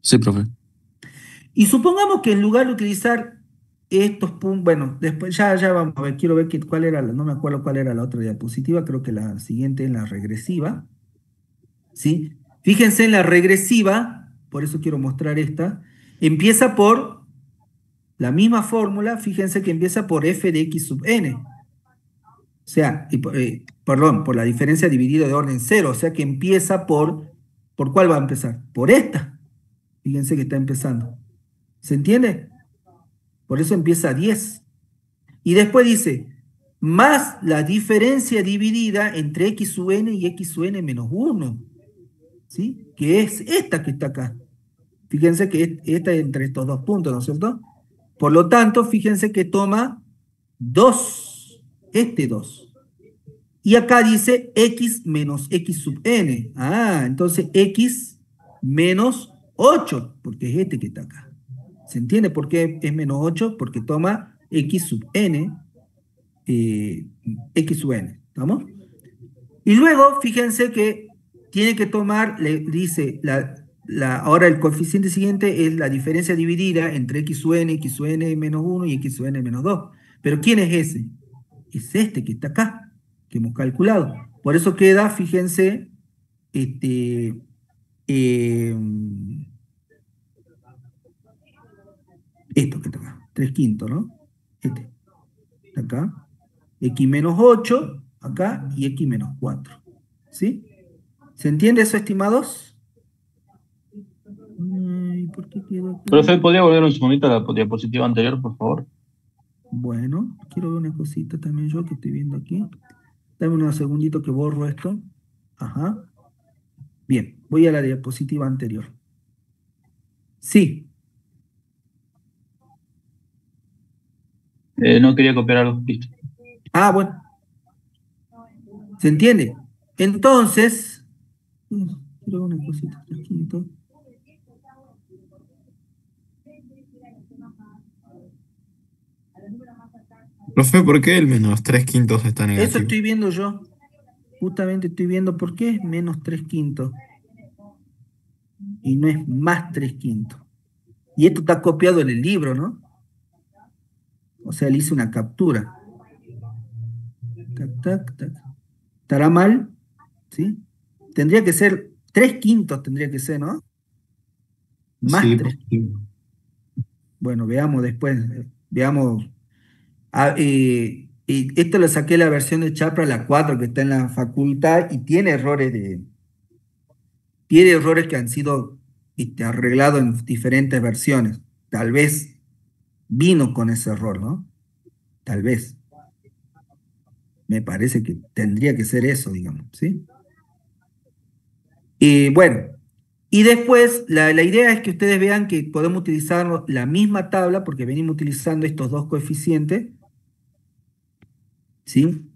Sí, profe. Y supongamos que en lugar de utilizar estos puntos, bueno, después ya vamos a ver, quiero ver cuál era, no me acuerdo cuál era la otra diapositiva, creo que la siguiente es la regresiva, ¿sí? Fíjense en la regresiva, por eso quiero mostrar esta, empieza por la misma fórmula, fíjense que empieza por f de x sub n, o sea, perdón, por la diferencia dividida de orden 0, o sea que empieza ¿por cuál va a empezar? Por esta, fíjense que está empezando. ¿Se entiende? Por eso empieza a 10. Y después dice, más la diferencia dividida entre x sub n y x sub n menos 1. ¿Sí? Que es esta que está acá. Fíjense que esta es entre estos dos puntos, ¿no es cierto? Por lo tanto, fíjense que toma 2. Este 2. Y acá dice x menos x sub n. Ah, entonces x menos 8, porque es este que está acá. ¿Se entiende por qué es menos 8? Porque toma x sub n, x sub n, ¿estamos? Y luego, fíjense que tiene que tomar, le dice, ahora el coeficiente siguiente es la diferencia dividida entre x sub n menos 1 y x sub n menos 2. Pero ¿quién es ese? Es este que está acá, que hemos calculado. Por eso queda, fíjense, esto que está acá, 3/5, ¿no? Este, está acá. X menos 8, acá, y x menos 4. ¿Sí? ¿Se entiende eso, estimados? Ay, ¿por qué quedó acá? Profe, ¿podría volver un segundito a la diapositiva anterior, por favor? Bueno, quiero ver una cosita también yo que estoy viendo aquí. Dame unos segunditos que borro esto. Ajá. Bien, voy a la diapositiva anterior. Sí. No quería copiar algo, listo. Ah, bueno. ¿Se entiende? Entonces, quiero ver una cosita. Tranquilito. Profe, ¿por qué el menos 3/5 está Eso negativo? estoy viendo yo. Justamente estoy viendo por qué es menos 3/5 y no es más 3/5. Y esto está copiado en el libro, ¿no? O sea, le hice una captura. Tac, tac, tac. ¿Estará mal? ¿Sí? Tendría que ser 3/5, tendría que ser, ¿no? Más Sí, 3. profe. Bueno, veamos después. Veamos. Y esto lo saqué la versión de Chapra, la 4, que está en la facultad, y tiene errores que han sido arreglados en diferentes versiones. Tal vez vino con ese error, ¿no? Tal vez. Me parece que tendría que ser eso, digamos, ¿sí? Bueno, y después la idea es que ustedes vean que podemos utilizar la misma tabla porque venimos utilizando estos dos coeficientes, ¿sí?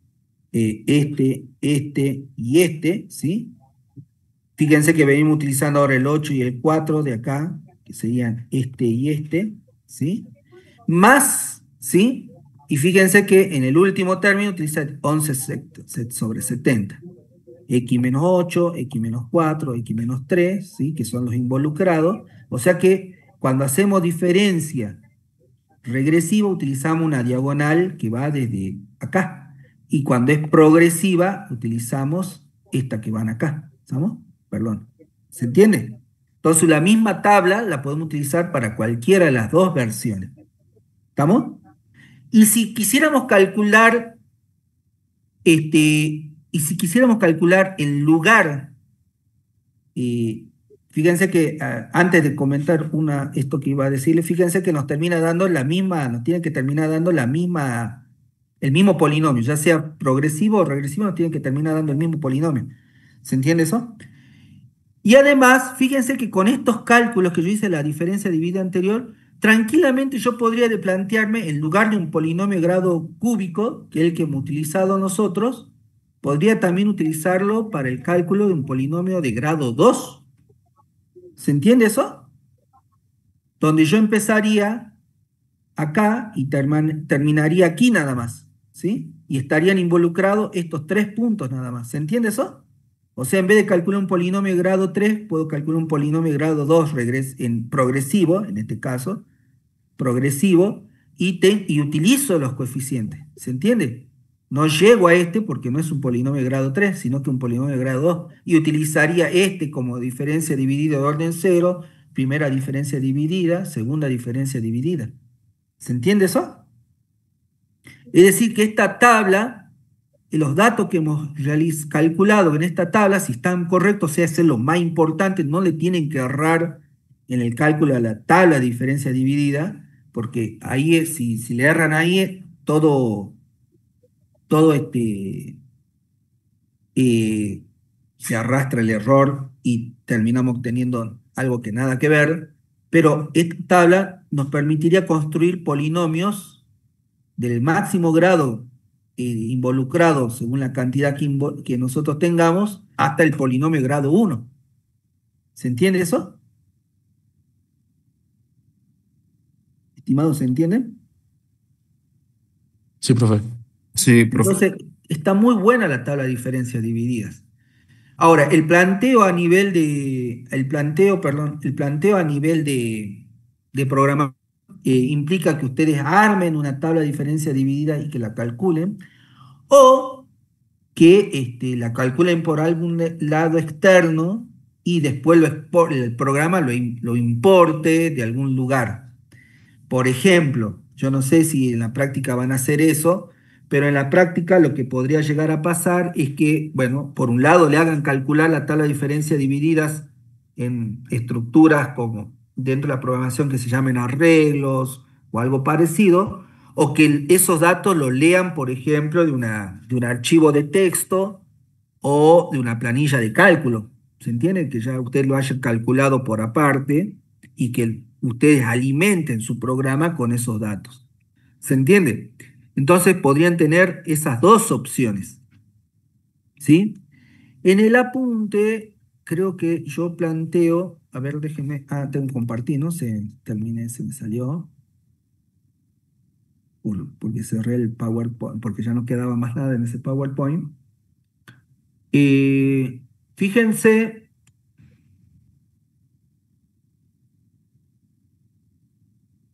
Este y este, ¿sí? Fíjense que venimos utilizando ahora el 8 y el 4 de acá, que serían este y este, ¿sí? Más, ¿sí? Y fíjense que en el último término utiliza 11 sobre 70. X menos 8, X menos 4, X menos 3, ¿sí? Que son los involucrados. O sea que cuando hacemos diferencia regresiva utilizamos una diagonal que va desde acá. Y cuando es progresiva utilizamos esta que van acá. ¿Estamos? Perdón. ¿Se entiende? Entonces la misma tabla la podemos utilizar para cualquiera de las dos versiones. ¿Estamos? Y si quisiéramos calcular, en lugar, eh, fíjense que antes de comentar esto que iba a decirle, fíjense que nos termina dando la misma, nos tiene que terminar dando el mismo polinomio, ya sea progresivo o regresivo, nos tiene que terminar dando el mismo polinomio. ¿Se entiende eso? Y además, fíjense que con estos cálculos que yo hice, la diferencia dividida anterior, tranquilamente yo podría plantearme, en lugar de un polinomio de grado cúbico, que es el que hemos utilizado nosotros, podría también utilizarlo para el cálculo de un polinomio de grado 2. ¿Se entiende eso? Donde yo empezaría acá y terminaría aquí nada más, ¿sí? Y estarían involucrados estos tres puntos nada más. ¿Se entiende eso? O sea, en vez de calcular un polinomio de grado 3, puedo calcular un polinomio de grado 2 progresivo, en este caso, progresivo, y utilizo los coeficientes. ¿Se entiende? No llego a este porque no es un polinomio de grado 3, sino que un polinomio de grado 2. Y utilizaría este como diferencia dividida de orden 0, primera diferencia dividida, segunda diferencia dividida. ¿Se entiende eso? Es decir, que esta tabla, los datos que hemos calculado en esta tabla, si están correctos, sea, es lo más importante, no le tienen que errar en el cálculo de la tabla de diferencia dividida, porque ahí si le erran ahí, todo eh, se arrastra el error y terminamos obteniendo algo que nada que ver, pero esta tabla nos permitiría construir polinomios del máximo grado involucrado según la cantidad que nosotros tengamos hasta el polinomio grado 1. ¿Se entiende eso? Estimados, ¿se entiende? Sí, profe. Sí, profe. Entonces, está muy buena la tabla de diferencias divididas. Ahora, el planteo a nivel de programación implica que ustedes armen una tabla de diferencias divididas y que la calculen, o que la calculen por algún lado externo y después el programa lo importe de algún lugar. Por ejemplo, yo no sé si en la práctica van a hacer eso, pero en la práctica lo que podría llegar a pasar es que, bueno, por un lado le hagan calcular la tabla de diferencias divididas en estructuras como dentro de la programación que se llamen arreglos o algo parecido, o que esos datos los lean, por ejemplo, de un archivo de texto o de una planilla de cálculo. ¿Se entiende? Que ya usted lo haya calculado por aparte y que ustedes alimenten su programa con esos datos. ¿Se entiende? Entonces podrían tener esas dos opciones. ¿Sí? En el apunte, creo que yo planteo, a ver, déjenme, tengo que compartir, ¿no? Se me salió, porque cerré el PowerPoint, porque ya no quedaba más nada en ese PowerPoint. Fíjense,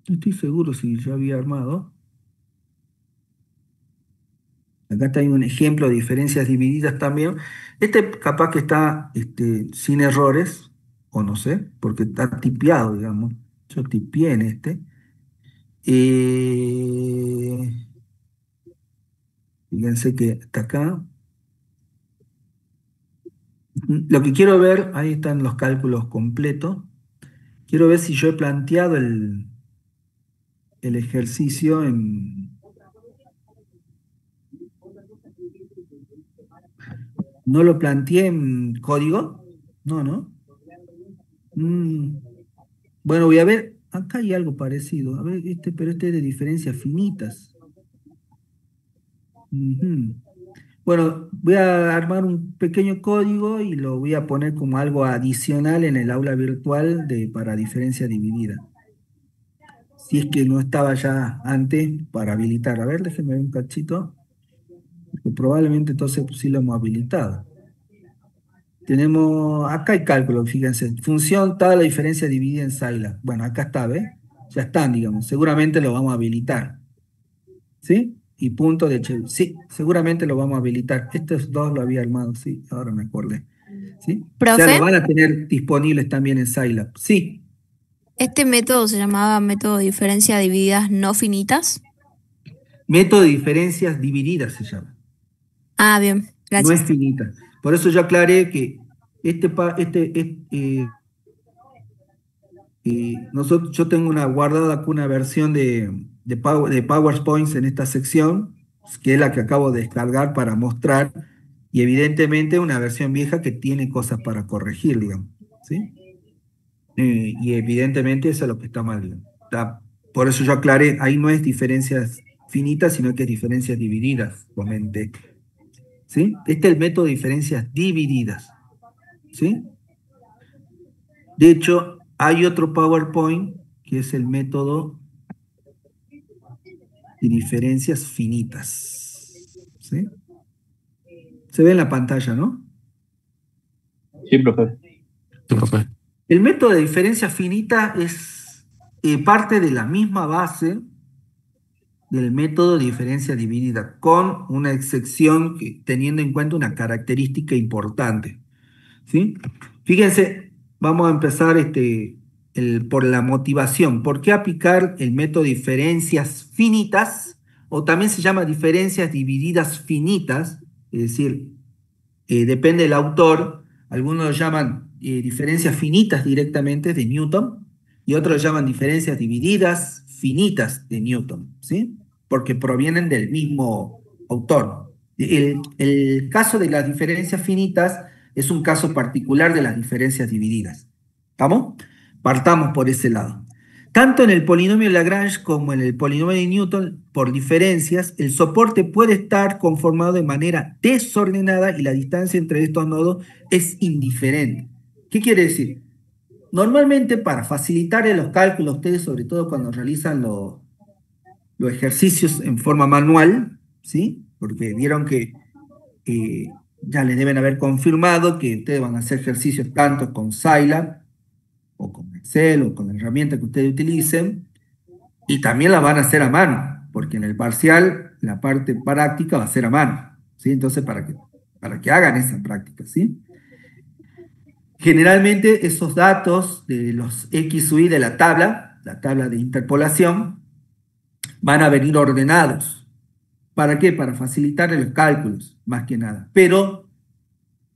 no estoy seguro si ya había armado. Acá está un ejemplo de diferencias divididas también. Este capaz que está sin errores, o no sé, porque está tipeado, digamos. Yo tipié en este. Eh, Fíjense que está acá. Lo que quiero ver, ahí están los cálculos completos. Quiero ver si yo he planteado el ejercicio no lo planteé en código. No, ¿no? Mm, Bueno, voy a ver. Acá hay algo parecido. A ver, pero este es de diferencias finitas. Ujú. Bueno, voy a armar un pequeño código y lo voy a poner como algo adicional en el aula virtual para diferencia dividida. Si es que no estaba ya antes para habilitar. A ver, déjenme ver un cachito, porque probablemente entonces pues, sí lo hemos habilitado. Tenemos, acá hay cálculo, fíjense. Función, toda la diferencia dividida en Scilab. Bueno, acá está, ¿ves? Ya están, digamos. Seguramente lo vamos a habilitar. ¿Sí? Y punto de Chebyshev. Sí, seguramente lo vamos a habilitar. Estos dos lo había armado, sí, ahora me acordé. ¿Sí? O sea, lo Profe, van a tener disponibles también en Scilab. Sí, este método se llamaba método de diferencia divididas no finitas. método de diferencias divididas se llama. Ah, bien, No es gracias. finita. Por eso yo aclaré que yo tengo guardada acá una versión de PowerPoint en esta sección, que es la que acabo de descargar para mostrar, y evidentemente una versión vieja que tiene cosas para corregir, digamos, ¿sí? Y evidentemente eso es lo que está mal, digamos. Por eso yo aclaré, ahí no es diferencias finitas, sino que es diferencias divididas, comenté, ¿sí? Este es el método de diferencias divididas, ¿sí? De hecho, hay otro PowerPoint que es el método de diferencias finitas. ¿Sí? Se ve en la pantalla, ¿no? Sí, profe. Sí, profe. El método de diferencia finita es parte de la misma base del método de diferencia dividida, con una excepción teniendo en cuenta una característica importante. ¿Sí? Fíjense, vamos a empezar por la motivación. ¿Por qué aplicar el método de diferencias finitas? O también se llama diferencias divididas finitas, es decir, depende del autor. Algunos lo llaman diferencias finitas directamente de Newton y otros lo llaman diferencias divididas finitas de Newton, ¿sí? Porque provienen del mismo autor. El caso de las diferencias finitas es un caso particular de las diferencias divididas. ¿Estamos? Partamos por ese lado. Tanto en el polinomio de Lagrange como en el polinomio de Newton, por diferencias, el soporte puede estar conformado de manera desordenada y la distancia entre estos nodos es indiferente. ¿Qué quiere decir? Normalmente, para facilitar los cálculos, ustedes, sobre todo cuando realizan los ejercicios en forma manual, ¿sí? Porque vieron que ya les deben haber confirmado que ustedes van a hacer ejercicios tanto con Scilab o con Excel o con la herramienta que ustedes utilicen, y también la van a hacer a mano, porque en el parcial la parte práctica va a ser a mano, ¿sí? Entonces, para que hagan esa práctica, ¿sí? Generalmente esos datos de los X o Y de la tabla de interpolación, van a venir ordenados. ¿Para qué? Para facilitar los cálculos, más que nada. Pero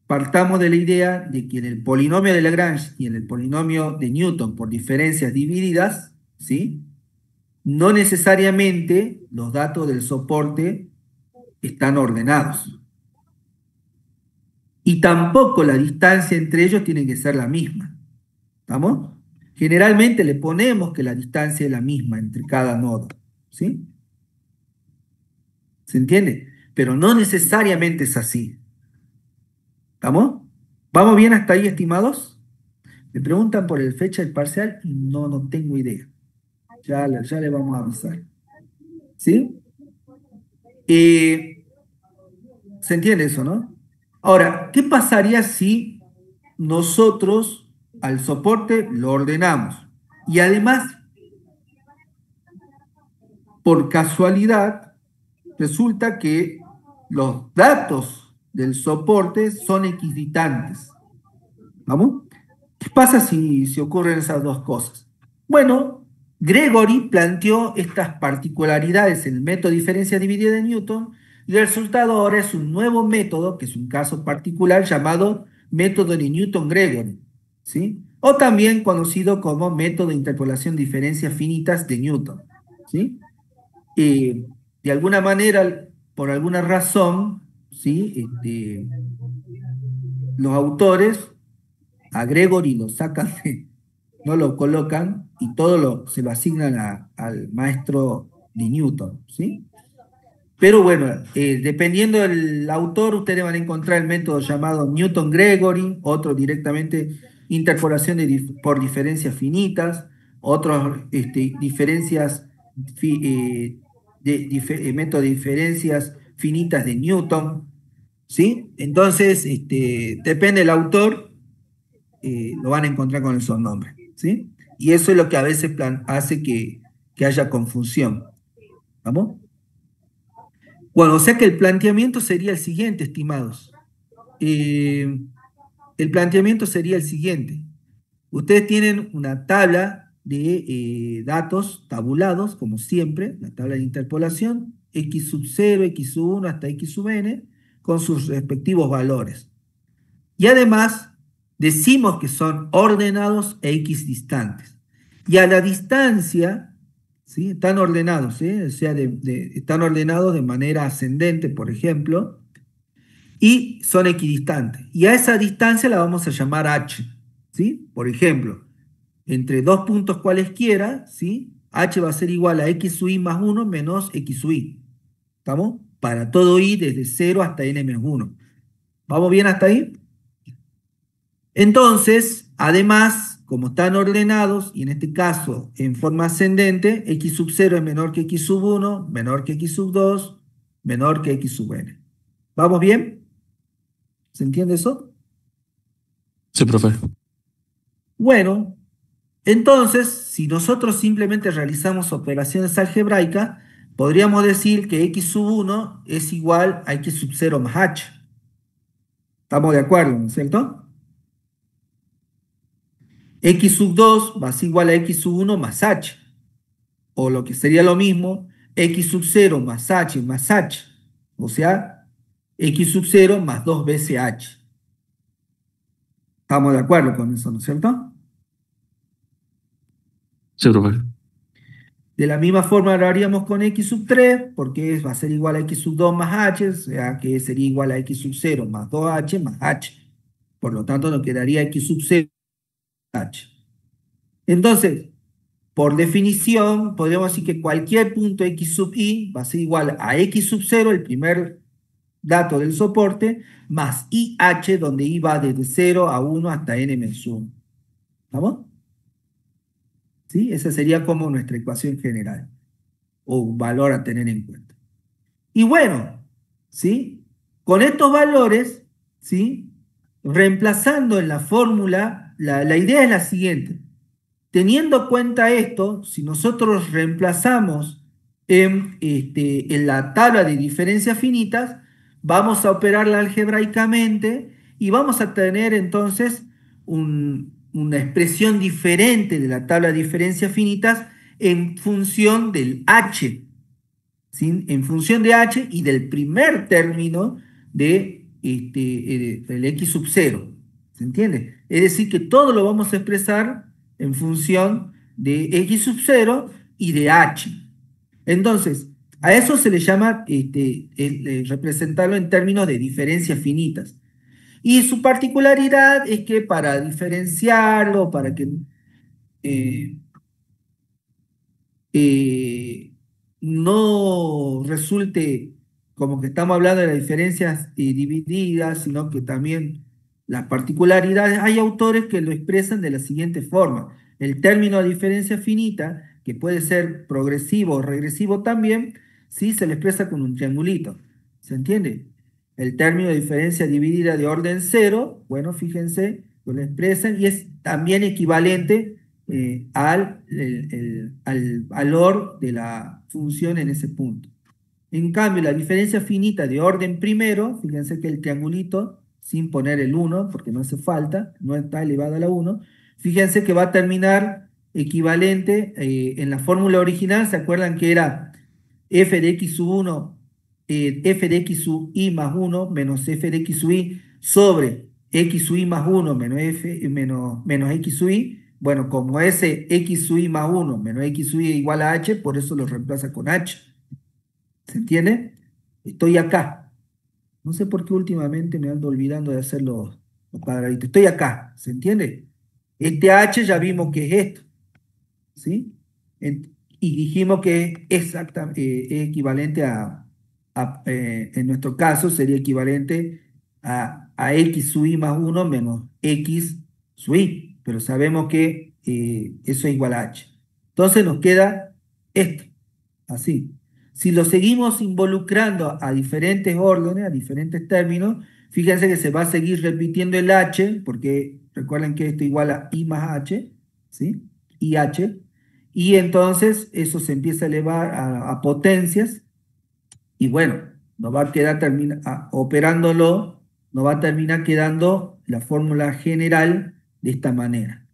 partamos de la idea de que en el polinomio de Lagrange y en el polinomio de Newton por diferencias divididas, ¿sí? No necesariamente los datos del soporte están ordenados. Y tampoco la distancia entre ellos tiene que ser la misma. ¿Estamos? Generalmente le ponemos que la distancia es la misma entre cada nodo. ¿Sí? ¿Se entiende? Pero no necesariamente es así. ¿Estamos? ¿Vamos bien hasta ahí, estimados? Me preguntan por el fecha del parcial y no tengo idea. Ya le vamos a avisar. ¿Sí? ¿Se entiende eso, no? Ahora, ¿qué pasaría si nosotros al soporte lo ordenamos? Y además, por casualidad, resulta que los datos del soporte son equidistantes. ¿Vamos? ¿Qué pasa si ocurren esas dos cosas? Bueno, Gregory planteó estas particularidades en el método de diferencia dividida de Newton y el resultado ahora es un nuevo método, que es un caso particular llamado método de Newton-Gregory, ¿sí? O también conocido como método de interpolación de diferencias finitas de Newton, ¿sí? De alguna manera, por alguna razón, ¿sí? Los autores a Gregory lo sacan, no lo colocan y se lo asignan al maestro de Newton, ¿sí? Pero bueno, dependiendo del autor, ustedes van a encontrar el método llamado Newton-Gregory, otro directamente interpolación por diferencias finitas, otros diferencias, método de diferencias finitas de Newton, ¿sí? Entonces, depende del autor, lo van a encontrar con esos nombres, ¿sí? Y eso es lo que a veces hace que haya confusión. ¿Vamos? Bueno, o sea que el planteamiento sería el siguiente, estimados. El planteamiento sería el siguiente. Ustedes tienen una tabla de datos tabulados, como siempre, la tabla de interpolación, x sub 0, x sub 1 hasta x sub n, con sus respectivos valores. Y además, decimos que son ordenados e equidistantes. Y a la distancia, ¿sí? Están ordenados, ¿sí? O sea, están ordenados de manera ascendente, por ejemplo, y son equidistantes. Y a esa distancia la vamos a llamar h, ¿sí? Por ejemplo, entre dos puntos cualesquiera, ¿sí? H va a ser igual a x sub i más 1 menos x sub i. ¿Estamos? Para todo i desde 0 hasta n menos 1. ¿Vamos bien hasta ahí? Entonces, además, como están ordenados, y en este caso en forma ascendente, x sub 0 es menor que x sub 1, menor que x sub 2, menor que x sub n. ¿Vamos bien? ¿Se entiende eso? Sí, profe. Bueno, entonces, si nosotros simplemente realizamos operaciones algebraicas, podríamos decir que x sub 1 es igual a x sub 0 más h. ¿Estamos de acuerdo, no es cierto? X sub 2 va a ser igual a x sub 1 más h. O lo que sería lo mismo, x sub 0 más h más h. O sea, x sub 0 más 2 veces h. ¿Estamos de acuerdo con eso, no es cierto? Sí, profe. De la misma forma lo haríamos con x sub 3, porque va a ser igual a x sub 2 más h, o sea que sería igual a x sub 0 más 2h más h. Por lo tanto, nos quedaría x sub 0 más h. Entonces, por definición, podríamos decir que cualquier punto x sub i va a ser igual a x sub 0, el primer dato del soporte, más IH, donde i va desde 0 a 1 hasta n menos 1. ¿Vamos? ¿Sí? Esa sería como nuestra ecuación general, o un valor a tener en cuenta. Y bueno, ¿sí? Con estos valores, ¿sí? Reemplazando en la fórmula, la idea es la siguiente. Teniendo en cuenta esto, si nosotros reemplazamos en la tabla de diferencias finitas, vamos a operarla algebraicamente y vamos a tener entonces una expresión diferente de la tabla de diferencias finitas en función del h, ¿sí? En función de h y del primer término del x sub 0. ¿Se entiende? Es decir, que todo lo vamos a expresar en función de x sub 0 y de h. Entonces, a eso se le llama representarlo en términos de diferencias finitas. Y su particularidad es que para diferenciarlo, para que eh, no resulte como que estamos hablando de las diferencias divididas, sino que también las particularidades, hay autores que lo expresan de la siguiente forma. El término de diferencia finita, que puede ser progresivo o regresivo también, sí se le expresa con un triangulito. ¿Se entiende? El término de diferencia dividida de orden cero, bueno, fíjense, lo expresan y es también equivalente al valor de la función en ese punto. En cambio, la diferencia finita de orden primero, fíjense que el triangulito, sin poner el 1, porque no hace falta, no está elevado a la 1, fíjense que va a terminar equivalente en la fórmula original, ¿se acuerdan que era f de x sub 1, f de x sub i más 1 menos f de x sub i sobre x sub i más 1 menos x sub i? Bueno, como ese x sub i más 1 menos x sub i igual a h, por eso lo reemplaza con h. ¿Se entiende? Estoy acá. No sé por qué últimamente me ando olvidando de hacerlo los cuadraditos. Estoy acá, ¿se entiende? Este H ya vimos que es esto, ¿sí? Y dijimos que es es equivalente en nuestro caso, sería equivalente a X sub I más 1 menos X sub I, pero sabemos que eso es igual a H. Entonces nos queda esto, así. Si lo seguimos involucrando a diferentes órdenes, a diferentes términos, fíjense que se va a seguir repitiendo el H, porque recuerden que esto igual a I más H, ¿sí? IH, y entonces eso se empieza a elevar a potencias, y bueno, nos va a quedar operándolo, nos va a terminar quedando la fórmula general de esta manera.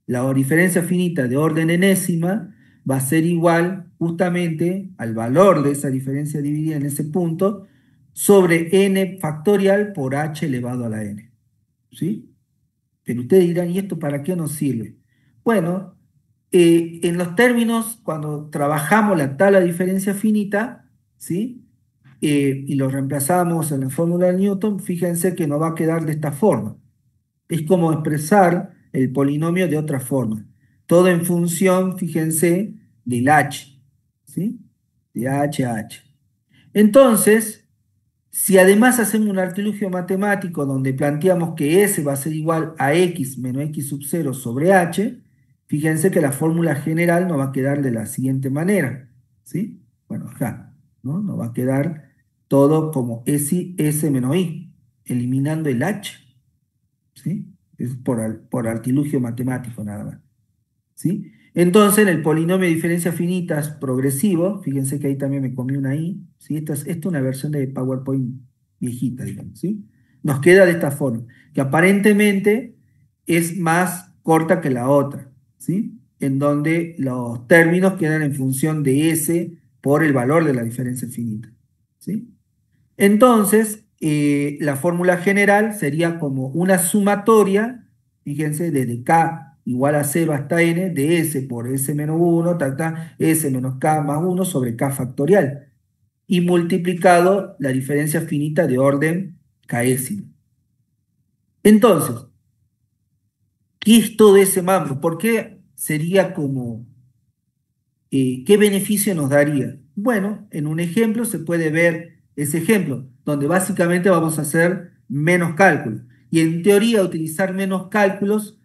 La diferencia finita de orden enésima va a ser igual justamente al valor de esa diferencia dividida en ese punto sobre n factorial por h elevado a la n. ¿Sí? Pero ustedes dirán, ¿y esto para qué nos sirve? Bueno, en los términos, cuando trabajamos la tabla de diferencia finita, ¿sí? Y lo reemplazamos en la fórmula de Newton, fíjense que nos va a quedar de esta forma. Es como expresar el polinomio de otra forma. Todo en función, fíjense, del h, ¿sí? De h a h. Entonces, si además hacemos un artilugio matemático donde planteamos que S va a ser igual a X menos X sub 0 sobre H, fíjense que la fórmula general nos va a quedar de la siguiente manera, ¿sí? Bueno, acá, ¿no? Nos va a quedar todo como S menos I, eliminando el H, ¿sí? Es por artilugio matemático nada más, ¿sí? Entonces, en el polinomio de diferencias finitas progresivo, fíjense que ahí también me comí una I, ¿sí? Esta es una versión de PowerPoint viejita, digamos, ¿sí? Nos queda de esta forma, que aparentemente es más corta que la otra, ¿sí? En donde los términos quedan en función de S por el valor de la diferencia finita, ¿sí? Entonces, la fórmula general sería como una sumatoria, fíjense, desde K igual a 0 hasta N, de S por S menos 1, S menos K más 1 sobre K factorial, y multiplicado la diferencia finita de orden késimo. Entonces, ¿qué es todo ese mambo? ¿Por qué sería como, qué beneficio nos daría? Bueno, en un ejemplo se puede ver ese ejemplo, donde básicamente vamos a hacer menos cálculos. Y en teoría, utilizar menos cálculos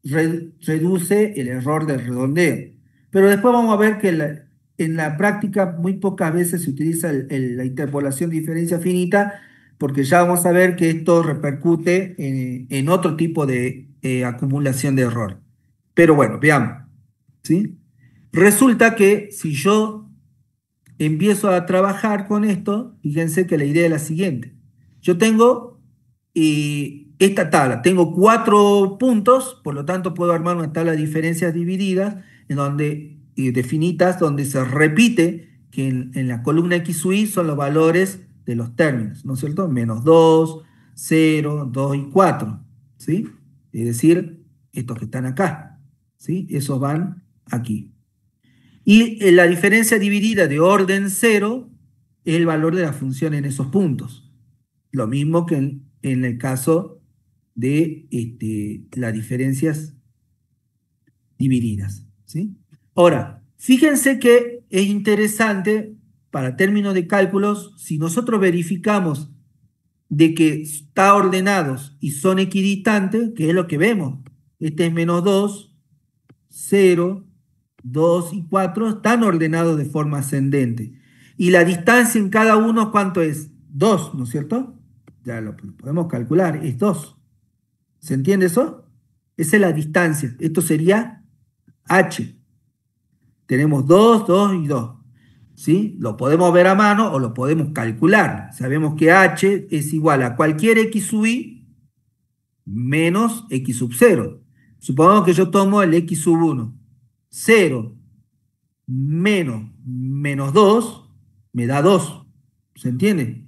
reduce el error del redondeo. Pero después vamos a ver que en la práctica muy pocas veces se utiliza la interpolación de diferencia finita, porque ya vamos a ver que esto repercute en otro tipo de acumulación de error. Pero bueno, veamos, ¿sí? Resulta que si yo empiezo a trabajar con esto, fíjense que la idea es la siguiente. Yo tengo esta tabla, tengo 4 puntos, por lo tanto puedo armar una tabla de diferencias divididas en donde, definidas, donde se repite que en la columna X sub I son los valores de los términos, ¿no es cierto? Menos 2, 0, 2 y 4, ¿sí? Es decir, estos que están acá, ¿sí? Esos van aquí. Y la diferencia dividida de orden 0 es el valor de la función en esos puntos. Lo mismo que en el caso de las diferencias divididas, ¿sí? Ahora, fíjense que es interesante para términos de cálculos, si nosotros verificamos de que está ordenados y son equidistantes, que es lo que vemos. Este es menos 2, 0, 2 y 4 están ordenados de forma ascendente. Y la distancia en cada uno, ¿cuánto es? 2, ¿no es cierto? Ya lo podemos calcular, es 2. ¿Se entiende eso? Esa es la distancia. Esto sería H. Tenemos 2, 2 y 2. ¿Sí? Lo podemos ver a mano o lo podemos calcular. Sabemos que H es igual a cualquier X sub I menos X sub 0. Supongamos que yo tomo el X sub 1. 0 menos 2 me da 2. ¿Se entiende?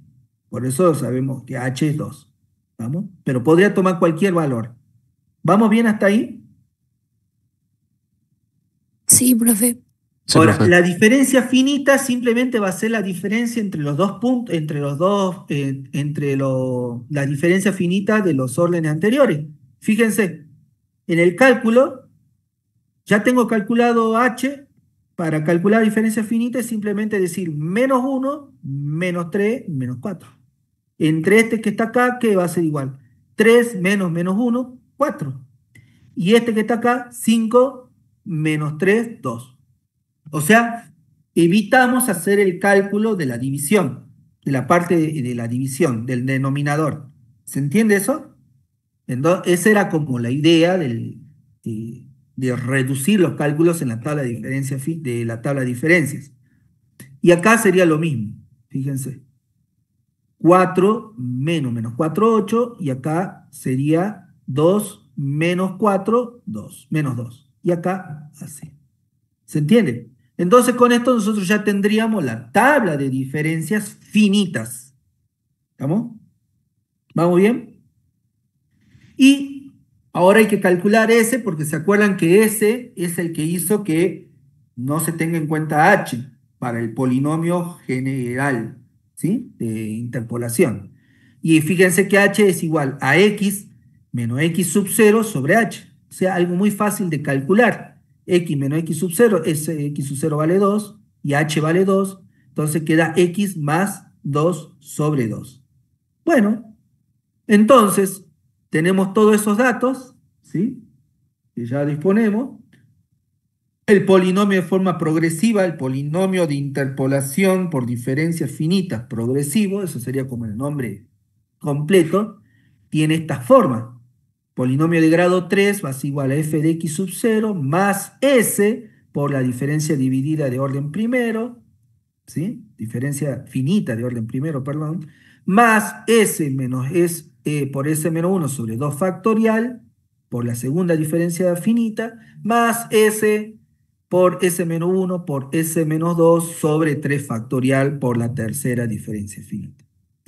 Por eso sabemos que H es 2. ¿Vamos? Pero podría tomar cualquier valor. ¿Vamos bien hasta ahí? Sí, profe. Sí, Ahora, profe. la diferencia finita simplemente va a ser la diferencia entre los dos puntos, la diferencia finita de los órdenes anteriores. Fíjense, en el cálculo ya tengo calculado h. Para calcular diferencia finita es simplemente decir menos 1, menos 3, menos 4. Entre este que está acá, ¿qué va a ser igual? 3 menos menos 1, 4. Y este que está acá, 5 menos 3, 2. O sea, evitamos hacer el cálculo de la división, de la parte de la división, del denominador. ¿Se entiende eso? Entonces, esa era como la idea de reducir los cálculos en la tabla de diferencias, de la tabla de diferencias. Y acá sería lo mismo, fíjense. 4 menos menos 4, 8, y acá sería 2 menos 4, 2, menos 2. Y acá así. ¿Se entiende? Entonces con esto nosotros ya tendríamos la tabla de diferencias finitas. ¿Estamos? ¿Vamos bien? Y ahora hay que calcular S, porque se acuerdan que S es el que hizo que no se tenga en cuenta H para el polinomio general, ¿sí? De interpolación. Y fíjense que H es igual a X menos X sub 0 sobre H. O sea, algo muy fácil de calcular. X menos X sub 0, X sub 0 vale 2 y H vale 2. Entonces queda X más 2 sobre 2. Bueno, entonces tenemos todos esos datos, ¿sí? Que ya disponemos. El polinomio de forma progresiva, el polinomio de interpolación por diferencias finitas progresivo, eso sería como el nombre completo, tiene esta forma. Polinomio de grado 3 va a ser igual a f de x sub 0 más s por la diferencia dividida de orden primero, ¿sí? Diferencia finita de orden primero, perdón, más s menos s por s menos 1 sobre 2 factorial por la segunda diferencia finita, más s por s menos 1 por s menos 2 sobre 3 factorial por la tercera diferencia finita.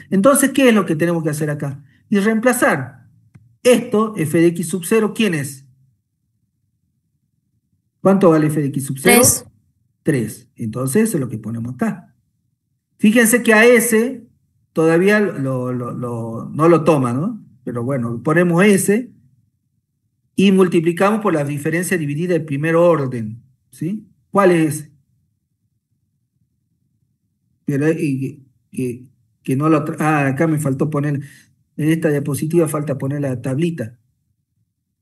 Entonces, ¿qué es lo que tenemos que hacer acá? Y reemplazar esto, f de x sub 0, ¿quién es? ¿Cuánto vale f de x sub 0? 3. 3. Entonces, eso es lo que ponemos acá. Fíjense que a S todavía no lo toma, ¿no? Pero bueno, ponemos S y multiplicamos por la diferencia dividida del primer orden, ¿sí? ¿Cuál es ese? Pero, que no lo... acá me faltó poner, en esta diapositiva falta poner la tablita.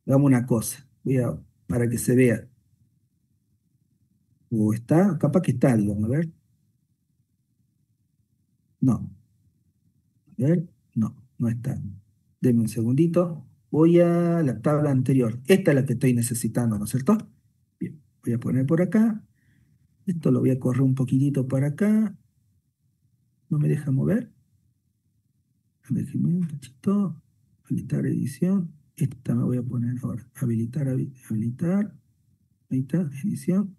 Hagamos una cosa, para que se vea. ¿O está? Capaz que está, digamos, a ver. No. A ver, no está. Denme un segundito. Voy a la tabla anterior. Esta es la que estoy necesitando, ¿no es cierto? Bien, voy a poner por acá. Esto lo voy a correr un poquitito para acá. No me deja mover. Déjeme un cachito. Habilitar edición. Esta me voy a poner ahora. Habilitar, habilitar. Ahí está, edición.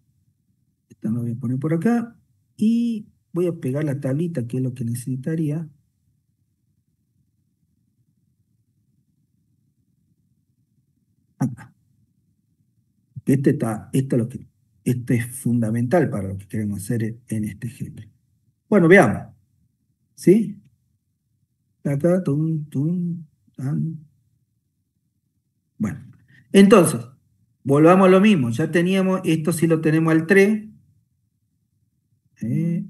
Esta me voy a poner por acá. Y voy a pegar la tablita, que es lo que necesitaría. Acá. Esto es fundamental para lo que queremos hacer en este ejemplo. Bueno, veamos. ¿Sí? Acá, tan. Bueno, entonces, volvamos a lo mismo. Ya teníamos, esto sí lo tenemos al 3.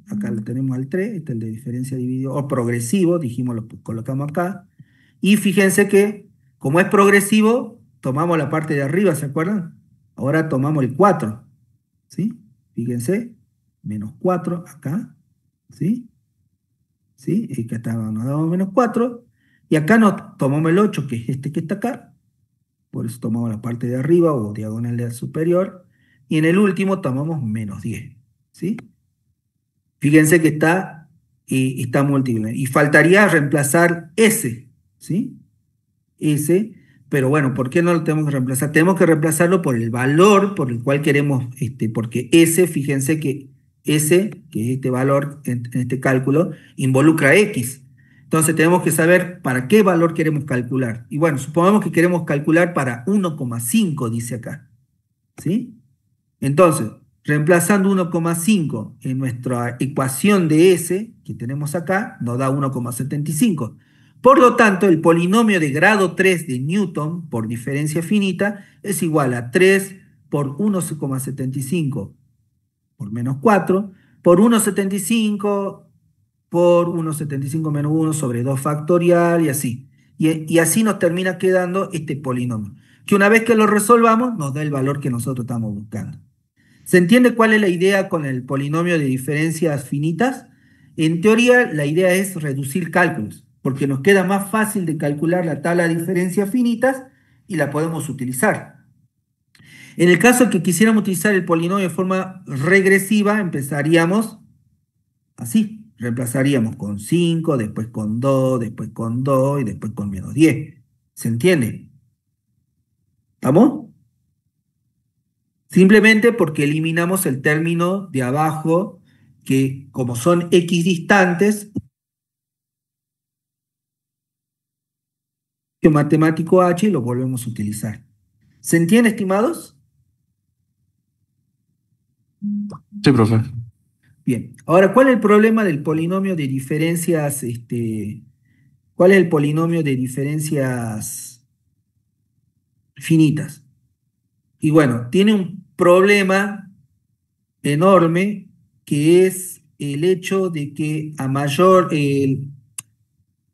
Acá lo tenemos al 3. Este es el de diferencia dividido, o progresivo, dijimos, lo colocamos acá. Y fíjense que, como es progresivo, tomamos la parte de arriba, ¿se acuerdan? Ahora tomamos el 4. ¿Sí? Fíjense, menos 4 acá, ¿sí? ¿Sí? Y acá nos damos menos 4, y acá nos tomamos el 8, que es este que está acá, por eso tomamos la parte de arriba o diagonal del superior, y en el último tomamos menos 10, ¿sí? Fíjense que está múltiple, y faltaría reemplazar S, ¿sí? S, pero bueno, ¿por qué no lo tenemos que reemplazar? Tenemos que reemplazarlo por el valor por el cual queremos, porque S, fíjense que S, que es este valor en este cálculo, involucra X. Entonces tenemos que saber para qué valor queremos calcular. Y bueno, supongamos que queremos calcular para 1,5, dice acá. ¿Sí? Entonces, reemplazando 1,5 en nuestra ecuación de S, que tenemos acá, nos da 1,75. Por lo tanto, el polinomio de grado 3 de Newton por diferencia finita es igual a 3 por 1,75 por menos 4 por 1,75 por 1,75 menos 1 sobre 2 factorial y así. Y así nos termina quedando este polinomio, que una vez que lo resolvamos nos da el valor que nosotros estamos buscando. ¿Se entiende cuál es la idea con el polinomio de diferencias finitas? En teoría, la idea es reducir cálculos, porque nos queda más fácil de calcular la tabla de diferencias finitas y la podemos utilizar. En el caso de que quisiéramos utilizar el polinomio de forma regresiva, empezaríamos así. Reemplazaríamos con 5, después con 2, después con 2 y después con menos 10. ¿Se entiende? ¿Estamos? Simplemente porque eliminamos el término de abajo, que como son x distantes, el matemático h y lo volvemos a utilizar. ¿Se entiende, estimados? Sí, profe. Bien. Ahora, ¿cuál es el problema del polinomio de diferencias? ¿Cuál es el polinomio de diferencias finitas? Y bueno, tiene un problema enorme, que es el hecho de que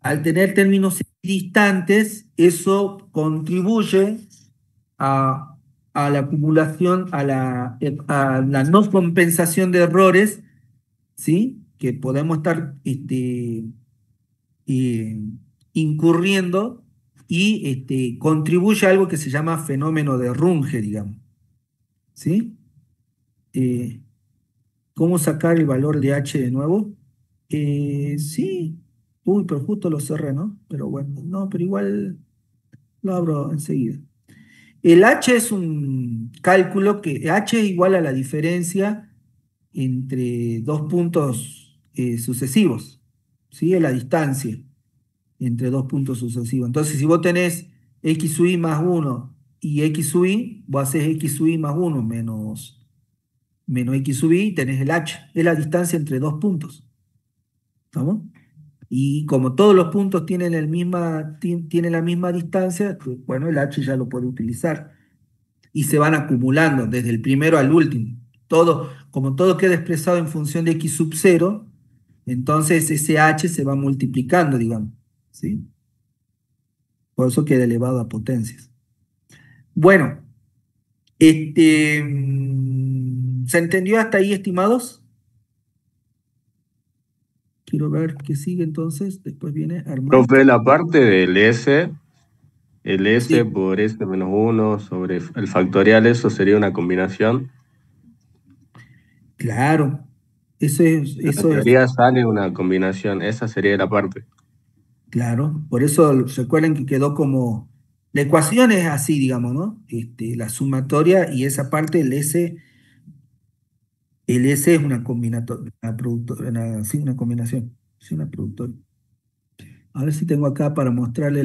al tener términos distantes, eso contribuye a la acumulación, a la no compensación de errores, ¿sí? Que podemos estar eh, incurriendo, y contribuye a algo que se llama fenómeno de Runge, digamos. ¿Sí? Eh, ¿Cómo sacar el valor de h de nuevo? Sí. Uy, pero justo lo cerré, ¿no? Pero bueno, no, pero igual lo abro enseguida. El h es un cálculo que h es igual a la diferencia entre dos puntos sucesivos, ¿sí? Es la distancia entre dos puntos sucesivos. Entonces, si vos tenés x sub i más 1 y x sub i, vos haces x sub i más 1 menos x sub i, tenés el h. Es la distancia entre dos puntos. ¿Estamos? Y como todos los puntos tienen tienen la misma distancia, pues, bueno, el h ya lo puede utilizar. Y se van acumulando desde el primero al último. Como todo queda expresado en función de x sub 0, entonces ese h se va multiplicando, digamos. ¿Sí? Por eso queda elevado a potencias. Bueno, ¿se entendió hasta ahí, estimados? Quiero ver qué sigue entonces. Después viene Armando. Profe, la parte del S, el S Sí. por S menos 1 sobre el factorial, ¿eso sería una combinación? Claro. Eso En es, teoría sale una combinación, esa sería la parte. claro. Por eso recuerden que quedó como. La ecuación es así, digamos, ¿no? La sumatoria y esa parte, el S es una combinatoria, sí, una combinación. Sí, una productora. A ver si tengo acá para mostrarle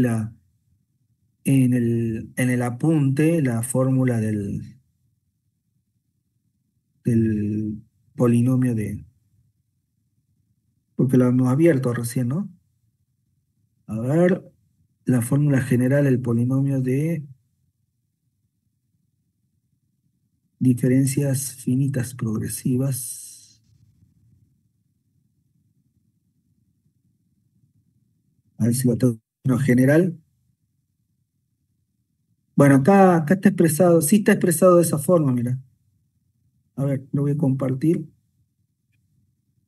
en el apunte la fórmula del polinomio porque lo hemos abierto recién, ¿no? A ver, la fórmula general del polinomio de diferencias finitas progresivas. A ver si lo tengo en general. Bueno, acá está expresado, sí está expresado de esa forma, mira. A ver, lo voy a compartir.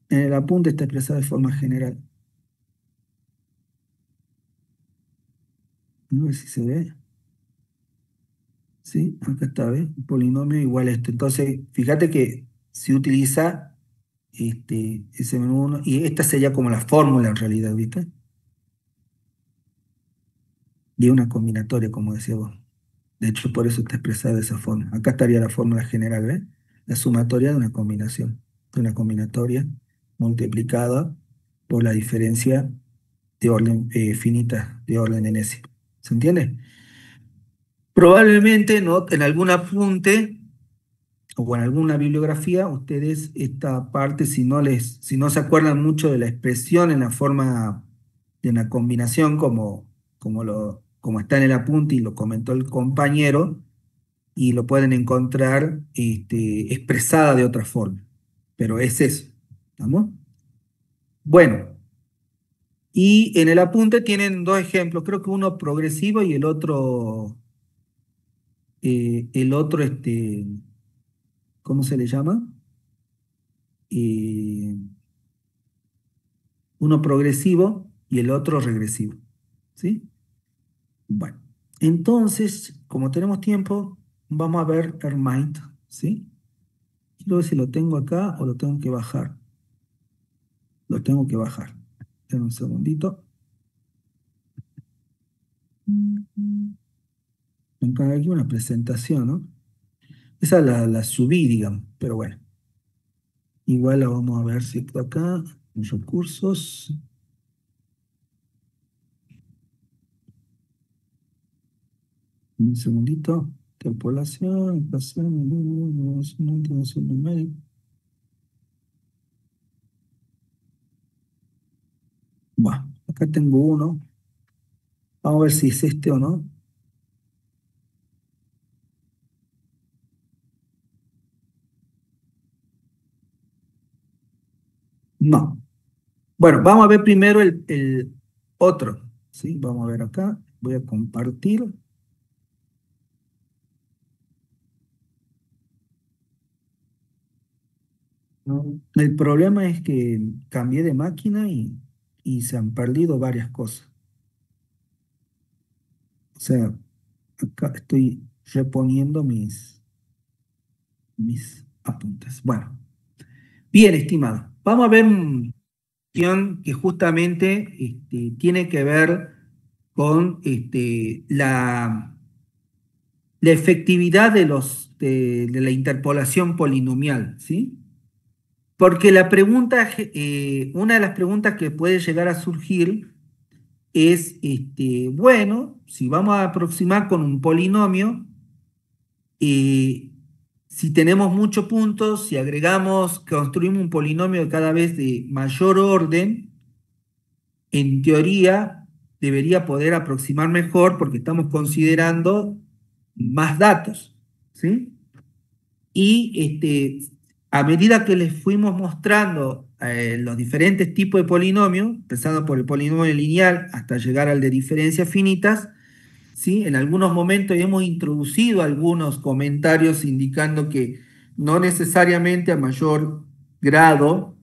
En el apunte está expresado de forma general. A ver si se ve. Sí, acá está, ¿ves? Un polinomio igual a esto. Entonces, fíjate que se utiliza ese menú 1, y esta sería como la fórmula en realidad, ¿viste? Y una combinatoria, como decía vos. De hecho, por eso está expresada de esa forma. Acá estaría la fórmula general, ¿ves? La sumatoria de una combinación, de una combinatoria multiplicada por la diferencia de orden finita, de orden n-ese. ¿Se entiende? Probablemente, ¿no?, en algún apunte o en alguna bibliografía, ustedes esta parte, si no se acuerdan mucho de la expresión en la forma de una combinación como está en el apunte y lo comentó el compañero, y lo pueden encontrar expresada de otra forma. Pero es eso, ¿estamos? Bueno, y en el apunte tienen dos ejemplos, creo que uno progresivo y el otro, ¿cómo se le llama? Eh, uno progresivo y el otro regresivo, ¿sí? Bueno, entonces, como tenemos tiempo, vamos a ver Hermite, ¿sí? Quiero ver si lo tengo acá o lo tengo que bajar. Lo tengo que bajar. Espera un segundito. Nunca hay una presentación, ¿no? Esa la subí, digamos, pero bueno. Igual la vamos a ver si está acá. En recursos. Un segundito. Interpolación, ecuación, numérica. Bueno, acá tengo uno. Vamos a ver si es este o no. No. Bueno, vamos a ver primero el otro. ¿Sí? Vamos a ver acá. Voy a compartir. El problema es que cambié de máquina y se han perdido varias cosas. O sea, acá estoy reponiendo mis apuntes. Bueno, bien, estimado. Vamos a ver una cuestión que justamente tiene que ver con la efectividad de la interpolación polinomial, ¿sí? Porque una de las preguntas que puede llegar a surgir es, bueno, si vamos a aproximar con un polinomio, eh, si tenemos muchos puntos, si construimos un polinomio cada vez de mayor orden, en teoría debería poder aproximar mejor porque estamos considerando más datos, ¿sí? Y a medida que les fuimos mostrando los diferentes tipos de polinomios, empezando por el polinomio lineal hasta llegar al de diferencias finitas, ¿sí? En algunos momentos hemos introducido algunos comentarios indicando que no necesariamente a mayor grado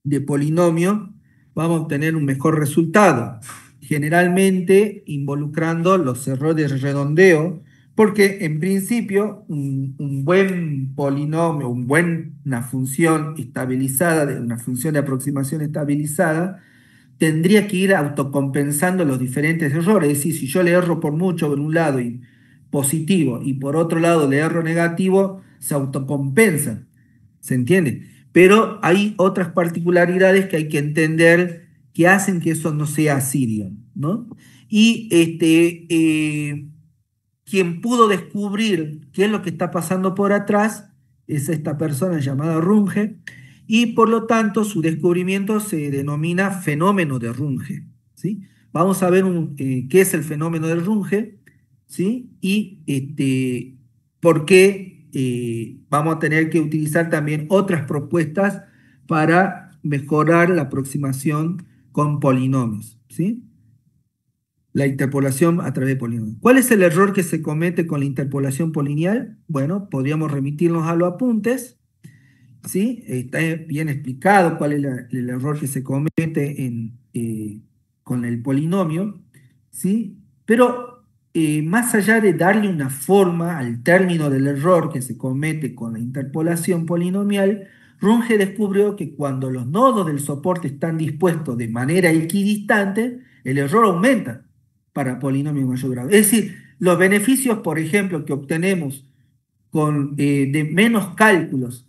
de polinomio vamos a obtener un mejor resultado, generalmente involucrando los errores de redondeo, porque en principio un buen polinomio, una función estabilizada, una función de aproximación estabilizada, tendría que ir autocompensando los diferentes errores. Es decir, si yo le erro por mucho por un lado y positivo y por otro lado le erro negativo, se autocompensan. ¿Se entiende? Pero hay otras particularidades que hay que entender que hacen que eso no sea así, digamos, ¿no? Y quien pudo descubrir qué es lo que está pasando por atrás es esta persona llamada Runge, y por lo tanto su descubrimiento se denomina fenómeno de Runge, ¿sí? Vamos a ver qué es el fenómeno de Runge, ¿sí? Y por qué vamos a tener que utilizar también otras propuestas para mejorar la aproximación con polinomios, ¿sí? La interpolación a través de polinomios. ¿Cuál es el error que se comete con la interpolación polinomial? Bueno, podríamos remitirnos a los apuntes, ¿sí? Está bien explicado cuál es el error que se comete con el polinomio, ¿sí? Pero más allá de darle una forma al término del error que se comete con la interpolación polinomial, Runge descubrió que cuando los nodos del soporte están dispuestos de manera equidistante, el error aumenta para polinomios de mayor grado. Es decir, los beneficios, por ejemplo, que obtenemos de menos cálculos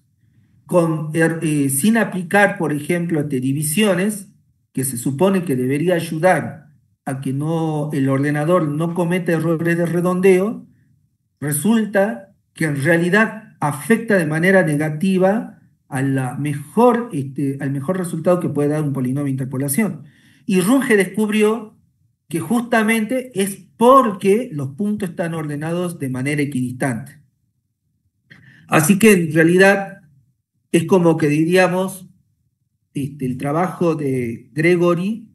sin aplicar, por ejemplo, divisiones, que se supone que debería ayudar a que el ordenador no cometa errores de redondeo, resulta que en realidad afecta de manera negativa al mejor resultado que puede dar un polinomio de interpolación. Y Runge descubrió que justamente es porque los puntos están ordenados de manera equidistante. Así que en realidad es como que diríamos, el trabajo de Gregory,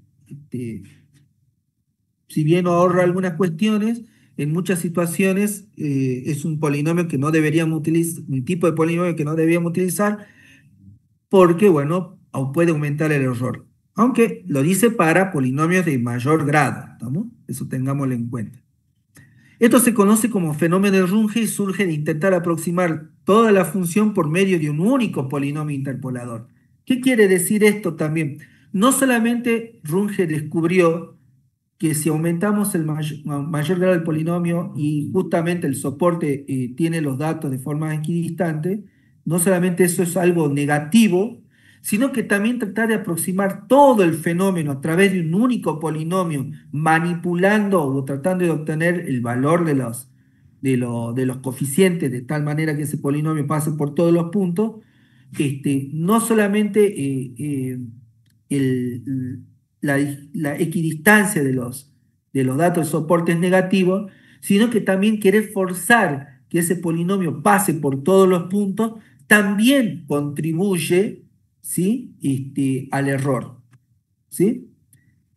si bien ahorra algunas cuestiones, en muchas situaciones es un polinomio que no deberíamos utilizar, un tipo de polinomio que no deberíamos utilizar, porque, bueno, puede aumentar el error. Aunque lo dice para polinomios de mayor grado, ¿estamos? Eso tengámoslo en cuenta. Esto se conoce como fenómeno de Runge y surge de intentar aproximar toda la función por medio de un único polinomio interpolador. ¿Qué quiere decir esto también? No solamente Runge descubrió que si aumentamos el mayor grado del polinomio y justamente el soporte tiene los datos de forma equidistante, no solamente eso es algo negativo, sino que también tratar de aproximar todo el fenómeno a través de un único polinomio, manipulando o tratando de obtener el valor de los coeficientes de tal manera que ese polinomio pase por todos los puntos, no solamente el, la equidistancia de los datos de soporte es negativo, sino que también querer forzar que ese polinomio pase por todos los puntos también contribuye, ¿sí? Al error, ¿sí?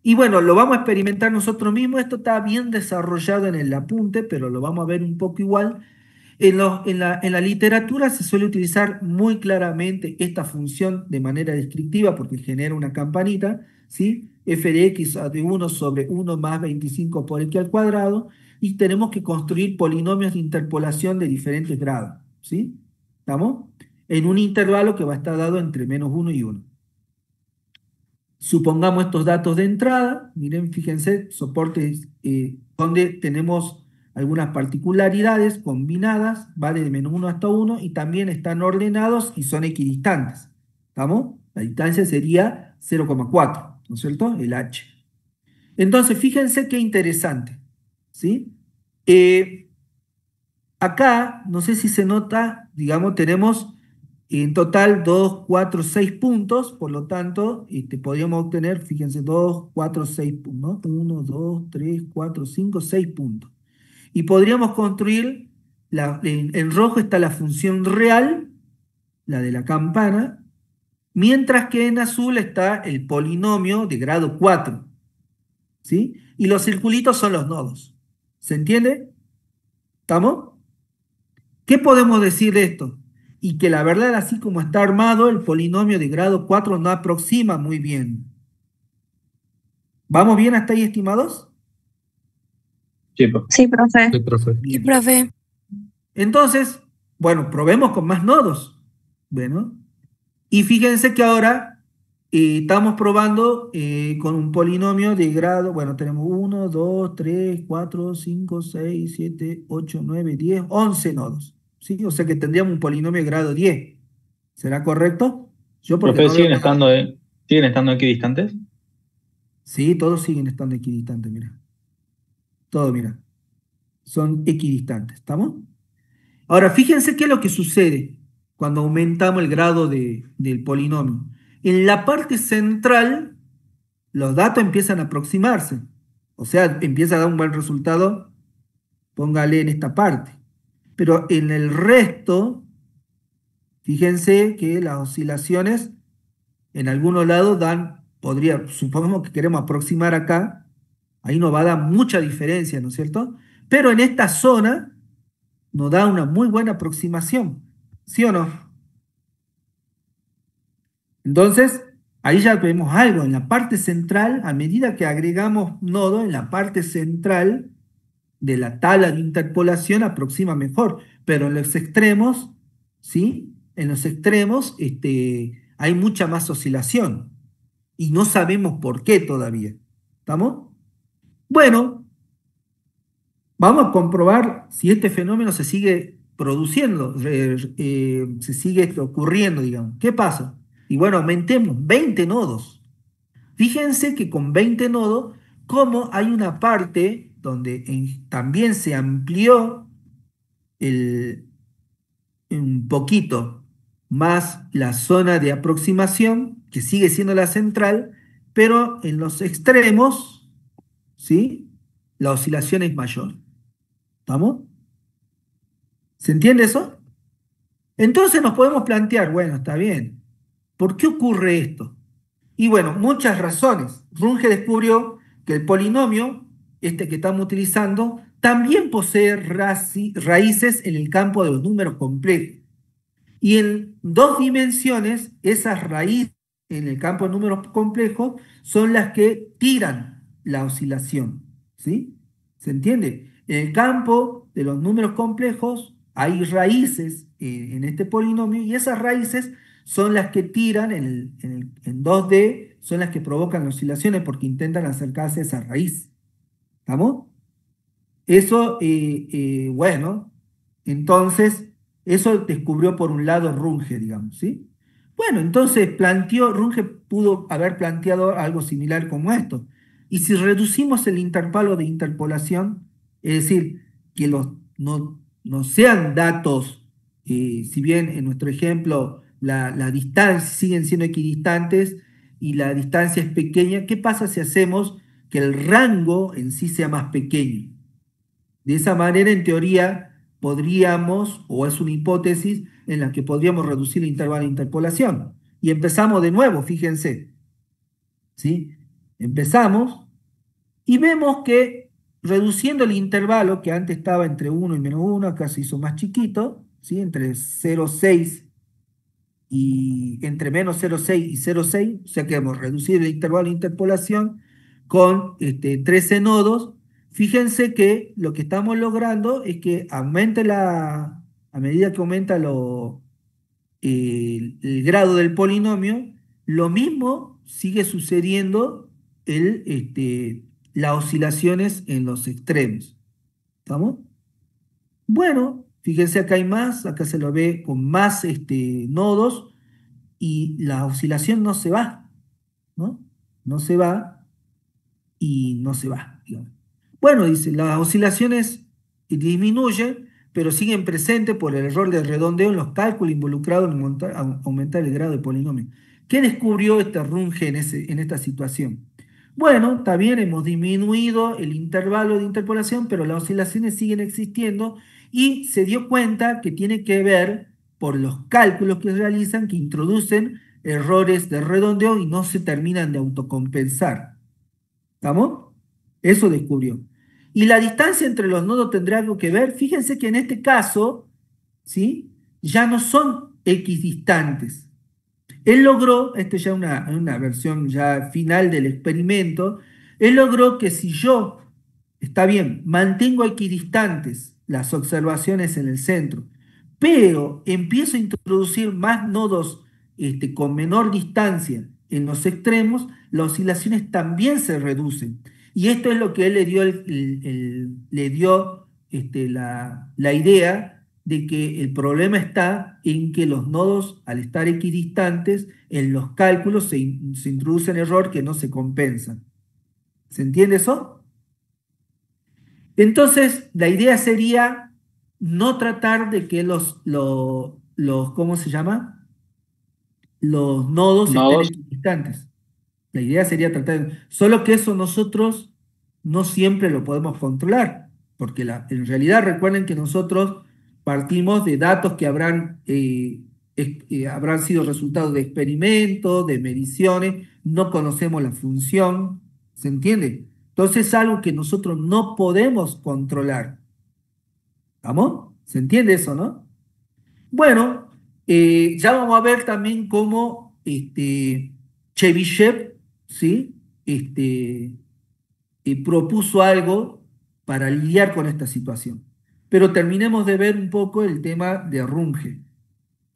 Y bueno, lo vamos a experimentar nosotros mismos. Esto está bien desarrollado en el apunte, pero lo vamos a ver un poco igual. En la literatura se suele utilizar muy claramente esta función de manera descriptiva porque genera una campanita, ¿sí? F de x de 1 sobre 1 más 25 por x al cuadrado, y tenemos que construir polinomios de interpolación de diferentes grados, ¿sí? ¿Estamos? En un intervalo que va a estar dado entre -1 y 1. Supongamos estos datos de entrada, miren, fíjense, soportes donde tenemos algunas particularidades combinadas, va desde -1 hasta 1 y también están ordenados y son equidistantes. ¿Estamos? La distancia sería 0,4, ¿no es cierto? El h. Entonces, fíjense qué interesante, ¿sí? Acá, no sé si se nota, digamos, tenemos en total 2, 4, 6 puntos, por lo tanto, podríamos obtener, fíjense, 2, 4, 6 puntos, ¿no? 1, 2, 3, 4, 5, 6 puntos. Y podríamos construir, en rojo está la función real, la de la campana, mientras que en azul está el polinomio de grado 4, ¿sí? Y los circulitos son los nodos. ¿Se entiende? ¿Estamos? ¿Qué podemos decir de esto? Y que la verdad, así como está armado, el polinomio de grado 4 no aproxima muy bien. ¿Vamos bien hasta ahí, estimados? Sí, profe. Sí, profe. Sí, profe. Sí, Bien. profe. Entonces, bueno, probemos con más nodos. Bueno, y fíjense que ahora estamos probando con un polinomio de grado, bueno, tenemos 1, 2, 3, 4, 5, 6, 7, 8, 9, 10, 11 nodos. ¿Sí? O sea que tendríamos un polinomio de grado 10. ¿Será correcto? Yo porque Profe, no veo nada. ¿siguen estando equidistantes? Sí, todos siguen estando equidistantes, mira. Todos, mira. Son equidistantes, ¿estamos? Ahora, fíjense qué es lo que sucede cuando aumentamos el grado del polinomio. En la parte central, los datos empiezan a aproximarse. O sea, empieza a dar un buen resultado, póngale en esta parte. Pero en el resto, fíjense que las oscilaciones en algunos lados supongamos que queremos aproximar acá, ahí nos va a dar mucha diferencia, ¿no es cierto? Pero en esta zona nos da una muy buena aproximación, ¿sí o no? Entonces, ahí ya vemos algo. En la parte central, a medida que agregamos nodo, en la parte central de la tabla de interpolación aproxima mejor, pero en los extremos, ¿sí? En los extremos hay mucha más oscilación y no sabemos por qué todavía. ¿Estamos? Bueno, vamos a comprobar si este fenómeno se sigue produciendo, se sigue ocurriendo, digamos. ¿Qué pasa? Y bueno, aumentemos 20 nodos. Fíjense que con 20 nodos, como hay una parte donde también se amplió un poquito más la zona de aproximación, que sigue siendo la central, pero en los extremos, ¿sí? La oscilación es mayor. ¿Estamos? ¿Se entiende eso? Entonces nos podemos plantear, bueno, está bien, ¿por qué ocurre esto? Y bueno, muchas razones. Runge descubrió que el polinomio, este que estamos utilizando, también posee raíces en el campo de los números complejos. Y en dos dimensiones, esas raíces en el campo de números complejos son las que tiran la oscilación. ¿Sí? ¿Se entiende? En el campo de los números complejos hay raíces en este polinomio y esas raíces son las que tiran en 2D, son las que provocan las oscilaciones porque intentan acercarse a esa raíz. ¿Estamos? Eso, bueno, entonces, eso descubrió por un lado Runge, digamos, ¿sí? Bueno, entonces Runge pudo haber planteado algo similar como esto. Y si reducimos el intervalo de interpolación, es decir, que no sean datos, si bien en nuestro ejemplo la distancia siguen siendo equidistantes y la distancia es pequeña, ¿qué pasa si hacemos que el rango en sí sea más pequeño? De esa manera, en teoría, podríamos, o es una hipótesis en la que podríamos reducir el intervalo de interpolación. Y empezamos de nuevo, fíjense, ¿sí? Empezamos y vemos que reduciendo el intervalo, que antes estaba entre 1 y -1, acá se hizo más chiquito, ¿sí? Entre 0,6 y entre -0,6 y 0,6, o sea que hemos reducido el intervalo de interpolación con 13 nodos. Fíjense que lo que estamos logrando es que a medida que aumenta el grado del polinomio, lo mismo sigue sucediendo las oscilaciones en los extremos. ¿Estamos? Bueno, fíjense acá hay más, acá se lo ve con más nodos y la oscilación no se va, ¿no? No se va y no se va, digamos. Bueno, dice, las oscilaciones disminuyen, pero siguen presentes por el error de redondeo en los cálculos involucrados en aumentar el grado de polinomio. ¿Qué descubrió este Runge en esta situación? Bueno, está bien, hemos disminuido el intervalo de interpolación, pero las oscilaciones siguen existiendo y se dio cuenta que tiene que ver por los cálculos que realizan, que introducen errores de redondeo y no se terminan de autocompensar. ¿Estamos? Eso descubrió. ¿Y la distancia entre los nodos tendrá algo que ver? Fíjense que en este caso, ¿sí? Ya no son equidistantes. Él logró, esta es ya una versión ya final del experimento, él logró que si yo, está bien, mantengo equidistantes las observaciones en el centro, pero empiezo a introducir más nodos con menor distancia en los extremos, las oscilaciones también se reducen. Y esto es lo que él le dio la idea de que el problema está en que los nodos, al estar equidistantes, en los cálculos se introduce un error que no se compensan. ¿Se entiende eso? Entonces, la idea sería no tratar de que ¿cómo se llama? Los nodos estén equidistantes. La idea sería solo que eso nosotros no siempre lo podemos controlar, porque en realidad recuerden que nosotros partimos de datos que habrán sido resultados de experimentos, de mediciones, no conocemos la función, ¿se entiende? Entonces es algo que nosotros no podemos controlar. ¿Vamos? ¿Se entiende eso, no? Bueno, ya vamos a ver también cómo Chebyshev, ¿sí? Propuso algo para lidiar con esta situación. Pero terminemos de ver un poco el tema de Runge.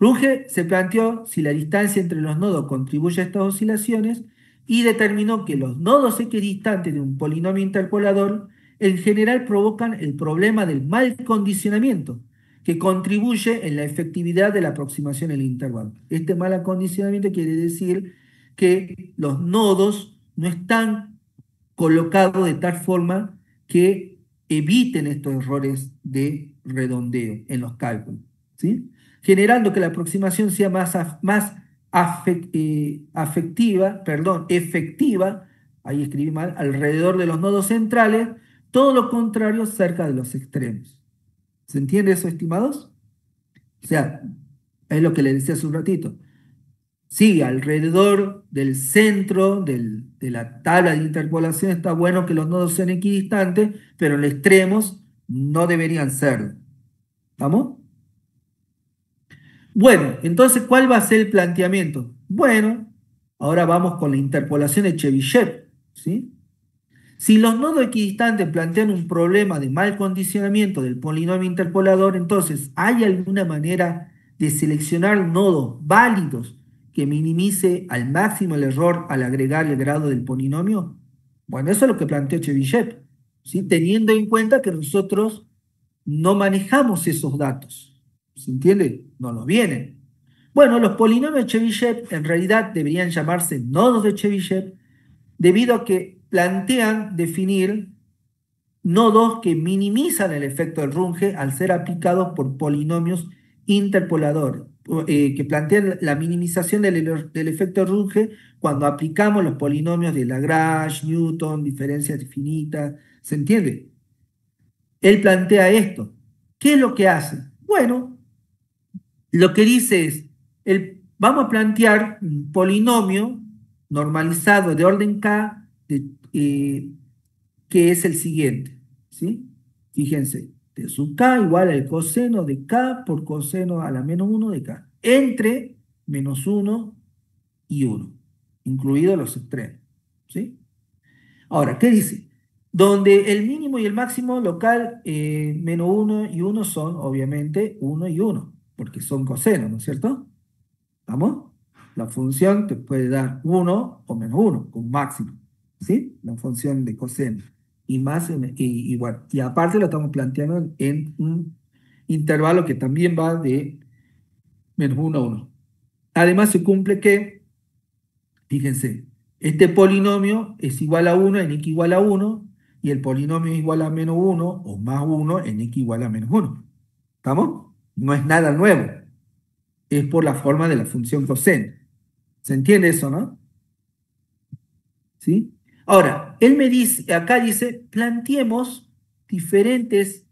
Runge se planteó si la distancia entre los nodos contribuye a estas oscilaciones y determinó que los nodos equidistantes de un polinomio interpolador en general provocan el problema del mal condicionamiento, que contribuye en la efectividad de la aproximación al intervalo. Este mal acondicionamiento quiere decir que los nodos no están colocados de tal forma que eviten estos errores de redondeo en los cálculos, ¿sí? generando que la aproximación sea efectiva, ahí escribí mal, alrededor de los nodos centrales, todo lo contrario cerca de los extremos. ¿Se entiende eso, estimados? O sea, es lo que les decía hace un ratito. Sí, alrededor del centro de la tabla de interpolación está bueno que los nodos sean equidistantes, pero en los extremos no deberían serlo. ¿Vamos? Bueno, entonces, ¿cuál va a ser el planteamiento? Bueno, ahora vamos con la interpolación de Chebyshev, ¿sí? Si los nodos equidistantes plantean un problema de mal condicionamiento del polinomio interpolador, entonces, ¿hay alguna manera de seleccionar nodos válidos que minimice al máximo el error al agregar el grado del polinomio? Bueno, eso es lo que planteó Chebyshev, ¿sí? Teniendo en cuenta que nosotros no manejamos esos datos. ¿Se entiende? No nos vienen. Bueno, los polinomios de Chebyshev en realidad deberían llamarse nodos de Chebyshev debido a que plantean definir nodos que minimizan el efecto del Runge al ser aplicados por polinomios interpoladores, que plantean la minimización del efecto Runge cuando aplicamos los polinomios de Lagrange, Newton, diferencias infinitas. ¿Se entiende? Él plantea esto. ¿Qué es lo que hace? Bueno, lo que dice es, vamos a plantear un polinomio normalizado de orden K, que es el siguiente, ¿sí? Fíjense, T sub K igual al coseno de K por coseno a la menos 1 de K, entre menos 1 y 1, incluidos los extremos, ¿sí? Ahora, ¿qué dice? Donde el mínimo y el máximo local, menos 1 y 1 son, obviamente, 1 y 1, porque son cosenos, ¿no es cierto? ¿Vamos? La función te puede dar 1 o menos 1, con máximo, ¿sí? La función de coseno. Y más, igual. Y aparte lo estamos planteando en un intervalo que también va de menos 1 a 1. Además se cumple que, fíjense, este polinomio es igual a 1 en x igual a 1 y el polinomio es igual a menos 1 o más 1 en x igual a menos 1. ¿Estamos? No es nada nuevo. Es por la forma de la función coseno. ¿Se entiende eso, no? ¿Sí? Ahora, él me dice, acá dice, planteemos diferentes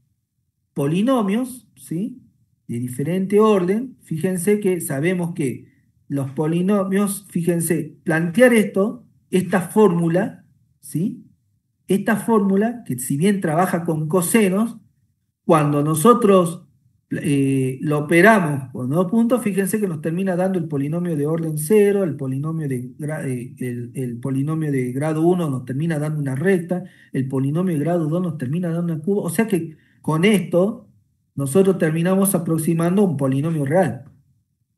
polinomios, ¿sí? De diferente orden. Fíjense que sabemos que los polinomios, fíjense, plantear esta fórmula, ¿sí? Esta fórmula, que si bien trabaja con cosenos, cuando nosotros lo operamos con 2 puntos, fíjense que nos termina dando el polinomio de orden 0, el polinomio el polinomio de grado 1 nos termina dando una recta, el polinomio de grado 2 nos termina dando una curva, o sea que con esto nosotros terminamos aproximando un polinomio real.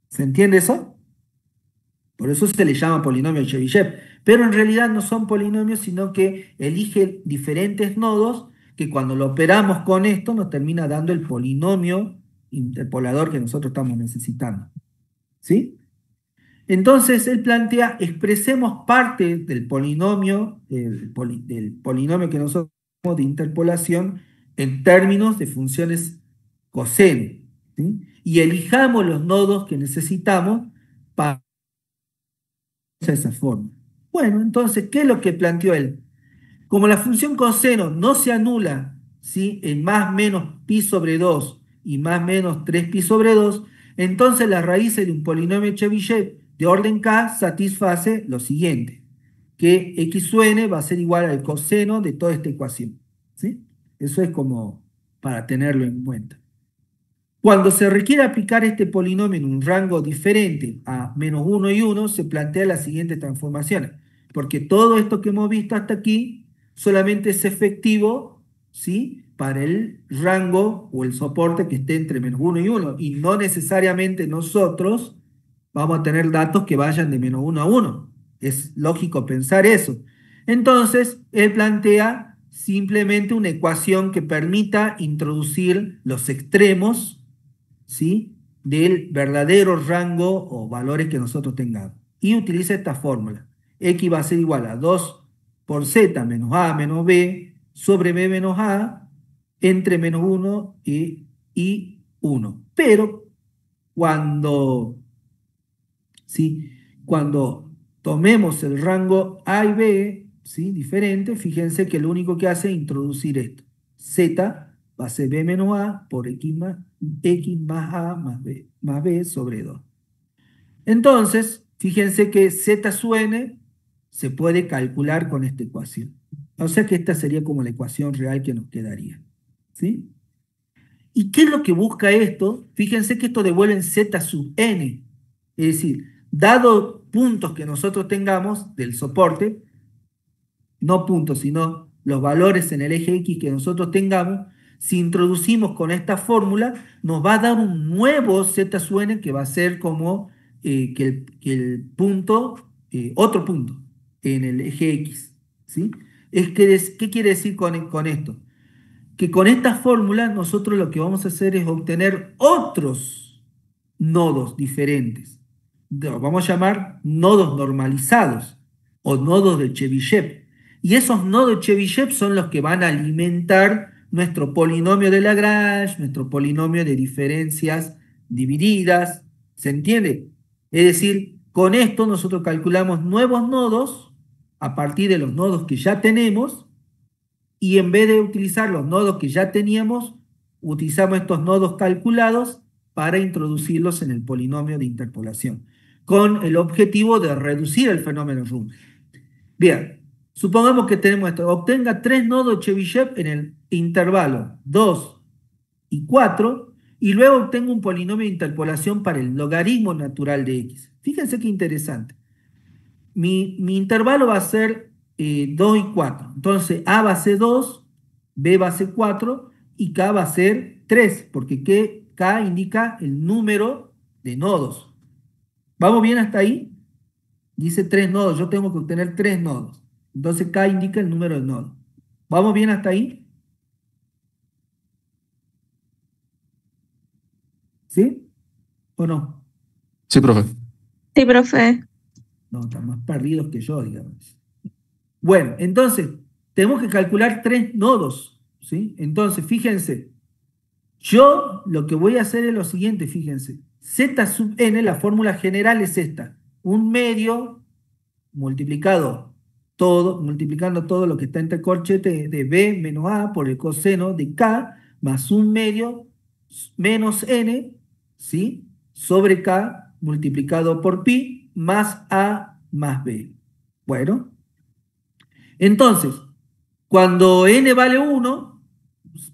¿Se entiende eso? Por eso se le llama polinomio de Chebyshev. Pero en realidad no son polinomios, sino que elige diferentes nodos que cuando lo operamos con esto nos termina dando el polinomio interpolador que nosotros estamos necesitando. ¿Sí? Entonces él plantea, expresemos parte del polinomio, del polinomio que nosotros tenemos de interpolación en términos de funciones coseno, ¿sí? Y elijamos los nodos que necesitamos para esa forma. Bueno, entonces, ¿qué es lo que planteó él? Como la función coseno no se anula, ¿sí?, en más menos pi sobre 2 y más menos 3 pi sobre 2, entonces las raíces de un polinomio Chebyshev de orden K satisface lo siguiente, que x sub n va a ser igual al coseno de toda esta ecuación, ¿sí? Eso es como para tenerlo en cuenta. Cuando se requiere aplicar este polinomio en un rango diferente a menos 1 y 1, se plantea las siguientes transformaciones, porque todo esto que hemos visto hasta aquí solamente es efectivo, ¿sí?, para el rango o el soporte que esté entre menos 1 y 1, y no necesariamente nosotros vamos a tener datos que vayan de menos 1 a 1. Es lógico pensar eso. Entonces, él plantea simplemente una ecuación que permita introducir los extremos, ¿sí?, del verdadero rango o valores que nosotros tengamos. Y utiliza esta fórmula. X va a ser igual a 2 por z menos a menos b sobre b menos a entre menos 1 y 1. Pero cuando, ¿sí? Cuando tomemos el rango A y B, ¿sí? Diferente, fíjense que lo único que hace es introducir esto. Z va a ser B menos A por X más A más B sobre 2. Entonces, fíjense que Z sub n se puede calcular con esta ecuación. O sea que esta sería como la ecuación real que nos quedaría. ¿Sí? ¿Y qué es lo que busca esto? Fíjense que esto devuelve en Z sub n. Es decir, dado puntos que nosotros tengamos del soporte, no puntos, sino los valores en el eje X que nosotros tengamos, si introducimos con esta fórmula, nos va a dar un nuevo Z sub n que va a ser como que el punto, otro punto en el eje X. ¿Sí? ¿Qué quiere decir con esto? Que con esta fórmula nosotros lo que vamos a hacer es obtener otros nodos diferentes. Los vamos a llamar nodos normalizados o nodos de Chebyshev. Y esos nodos de Chebyshev son los que van a alimentar nuestro polinomio de Lagrange, nuestro polinomio de diferencias divididas. ¿Se entiende? Es decir, con esto nosotros calculamos nuevos nodos a partir de los nodos que ya tenemos, y en vez de utilizar los nodos que ya teníamos, utilizamos estos nodos calculados para introducirlos en el polinomio de interpolación, con el objetivo de reducir el fenómeno Runge. Bien, supongamos que tenemos esto, obtenga 3 nodos Chebyshev en el intervalo 2 y 4, y luego obtengo un polinomio de interpolación para el logaritmo natural de X. Fíjense qué interesante. Mi intervalo va a ser 2 y 4. Entonces, A va a ser 2, B va a ser 4 y K va a ser 3, porque K indica el número de nodos. ¿Vamos bien hasta ahí? Dice 3 nodos, yo tengo que obtener 3 nodos. Entonces, K indica el número de nodos. ¿Vamos bien hasta ahí? ¿Sí? ¿O no? Sí, profe. Sí, profe. No, están más perdidos que yo, digamos. Bueno, entonces, tenemos que calcular 3 nodos, ¿sí? Entonces, fíjense, yo lo que voy a hacer es lo siguiente, fíjense. Z sub n, la fórmula general es esta. Un medio multiplicando todo lo que está entre corchete de B menos A por el coseno de K, más un medio menos n, ¿sí? Sobre K multiplicado por pi más A más B. Bueno, entonces, cuando n vale 1,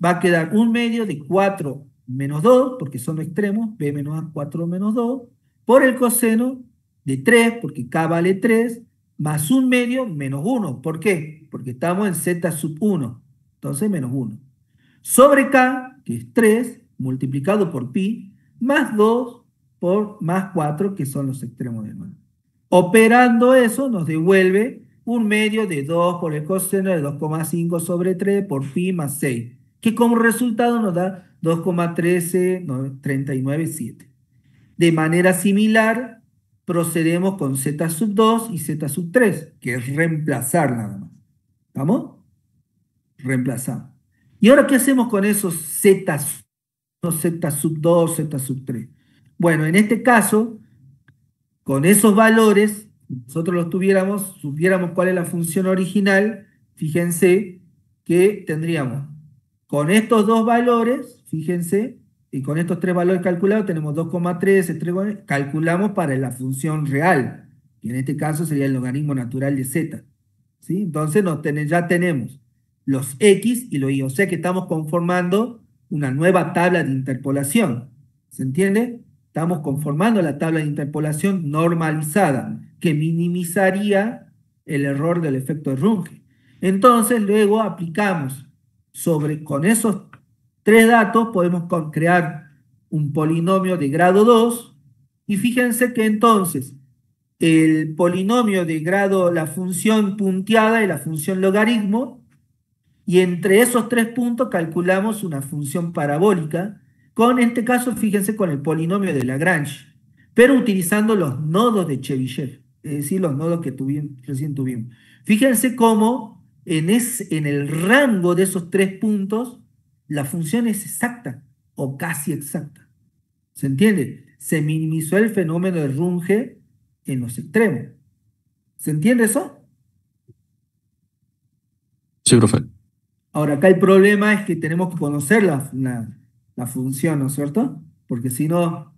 va a quedar un medio de 4 menos 2, porque son los extremos, b menos a 4 menos 2, por el coseno de 3, porque k vale 3, más un medio menos 1. ¿Por qué? Porque estamos en z sub 1, entonces menos 1. Sobre k, que es 3, multiplicado por pi, más 2 por más 4, que son los extremos de 9. Operando eso nos devuelve un medio de 2 por el coseno de 2,5 sobre 3 por pi más 6, que como resultado nos da 2,13397. De manera similar, procedemos con z sub 2 y z sub 3, que es reemplazar nada más. ¿Vamos? Reemplazamos. ¿Y ahora qué hacemos con esos z sub 2, z sub 3? Bueno, en este caso, con esos valores, nosotros los supiéramos cuál es la función original, fíjense que tendríamos con estos dos valores, fíjense, y con estos 3 valores calculados tenemos 2,3, calculamos para la función real, que en este caso sería el logaritmo natural de z. ¿Sí? Entonces ya tenemos los x y los y, o sea que estamos conformando una nueva tabla de interpolación. ¿Se entiende? Estamos conformando la tabla de interpolación normalizada, que minimizaría el error del efecto de Runge. Entonces, luego aplicamos con esos 3 datos, podemos crear un polinomio de grado 2, y fíjense que entonces el polinomio de grado, la función punteada y la función logaritmo, y entre esos 3 puntos calculamos una función parabólica, con este caso, fíjense, con el polinomio de Lagrange, pero utilizando los nodos de Chebyshev, es decir, los nodos que recién tuvimos. Fíjense cómo en el rango de esos 3 puntos, la función es exacta o casi exacta. ¿Se entiende? Se minimizó el fenómeno de Runge en los extremos. ¿Se entiende eso? Sí, profe. Ahora, acá el problema es que tenemos que conocer la función, ¿no es cierto? Porque si no,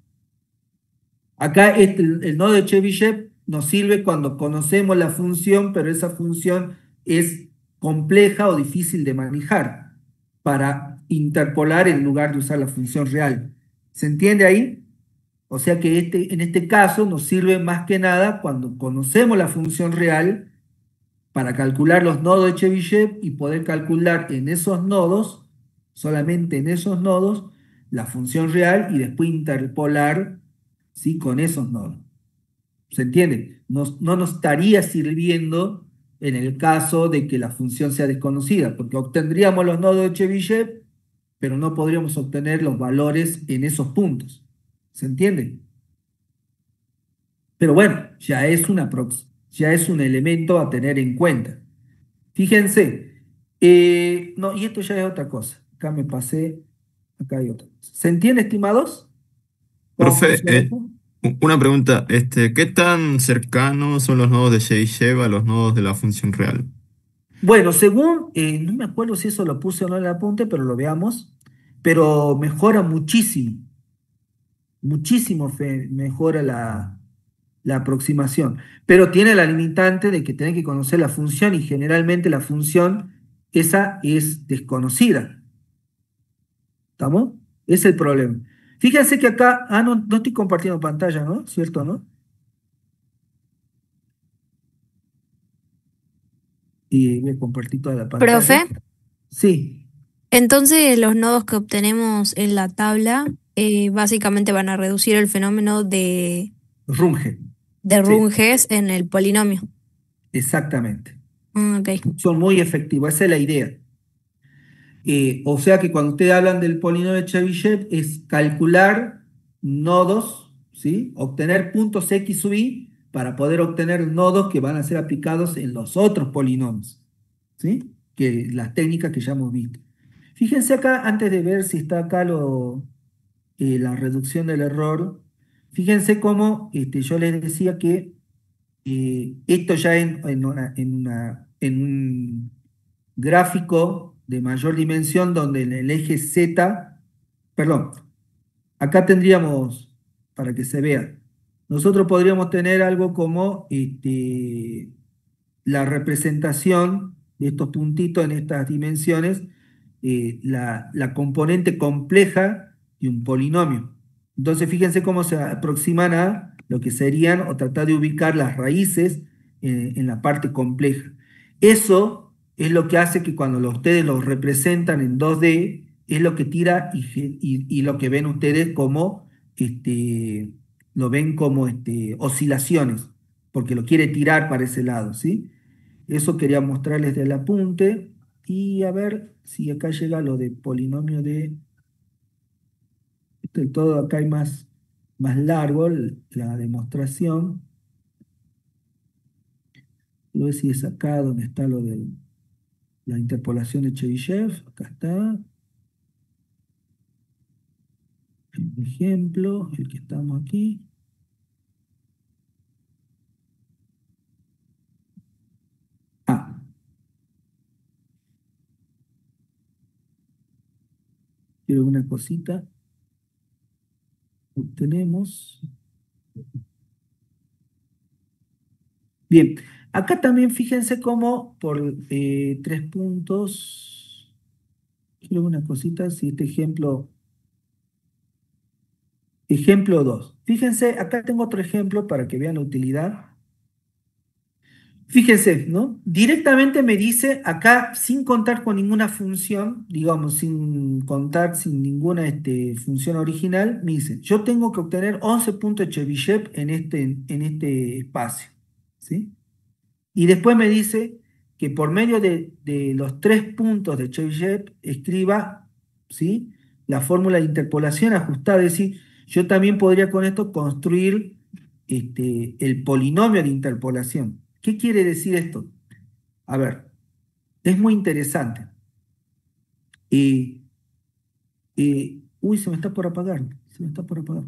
acá el nodo de Chebyshev nos sirve cuando conocemos la función, pero esa función es compleja o difícil de manejar para interpolar en lugar de usar la función real. ¿Se entiende ahí? O sea que en este caso nos sirve más que nada cuando conocemos la función real para calcular los nodos de Chebyshev y poder calcular en esos nodos, solamente en esos nodos, la función real y después interpolar, ¿sí?, con esos nodos. ¿Se entiende? No nos estaría sirviendo en el caso de que la función sea desconocida, porque obtendríamos los nodos de Chebyshev, pero no podríamos obtener los valores en esos puntos. ¿Se entiende? Pero bueno, ya es un elemento a tener en cuenta. Fíjense, no, y esto ya es otra cosa. Acá me pasé, acá hay otra cosa. ¿Se entiende, estimados? ¿Cómo Profe, funciona esto? una pregunta, ¿qué tan cercanos son los nodos de Chebyshev a los nodos de la función real? Bueno, según, no me acuerdo si eso lo puse o no en el apunte, pero lo veamos. Pero mejora muchísimo, muchísimo mejora la aproximación. Pero tiene la limitante de que tiene que conocer la función y generalmente la función esa es desconocida. ¿Estamos? Es el problema. Fíjense que acá, no estoy compartiendo pantalla, ¿no? ¿Cierto, no? Y voy a compartir toda la pantalla. Profe, Sí, entonces los nodos que obtenemos en la tabla básicamente van a reducir el fenómeno Runge. de Sí, Runges en el polinomio. exactamente. Ok. Son muy efectivos, esa es la idea. O sea que cuando ustedes hablan del polinomio de Chebyshev es calcular nodos, ¿sí? Obtener puntos x sub i para poder obtener nodos que van a ser aplicados en los otros polinomios, ¿sí? Que las técnicas que ya hemos visto. Fíjense acá, antes de ver si está acá la reducción del error, fíjense cómo yo les decía que esto ya en un gráfico de mayor dimensión donde en el eje Z, perdón, acá tendríamos, para que se vea, nosotros podríamos tener algo como la representación de estos puntitos en estas dimensiones, la componente compleja de un polinomio. Entonces, fíjense cómo se aproximan a lo que serían, o tratar de ubicar las raíces en la parte compleja. Eso es lo que hace que cuando ustedes los representan en 2D, es lo que tira y lo que ven ustedes como, lo ven como oscilaciones, porque lo quiere tirar para ese lado, ¿sí? Eso quería mostrarles del apunte. Y a ver si acá llega lo de polinomio de... Del todo acá hay más largo la demostración. Voy a ver si es acá donde está lo de la interpolación de Chebyshev. Acá está. El ejemplo, el que estamos aquí. Ah, quiero una cosita. Tenemos. Bien, acá también fíjense cómo por 3 puntos, quiero una cosita, si este ejemplo 2. Fíjense, acá tengo otro ejemplo para que vean la utilidad. Fíjense, ¿no? Directamente me dice acá, sin contar con ninguna función, digamos, sin ninguna función original, me dice, yo tengo que obtener 11 puntos de Chebyshev en este espacio, ¿sí? Y después me dice que por medio de los 3 puntos de Chebyshev escriba, ¿sí?, la fórmula de interpolación ajustada. Es decir, yo también podría con esto construir el polinomio de interpolación. ¿Qué quiere decir esto? A ver, es muy interesante. Y Uy, se me está por apagar, se me está por apagar.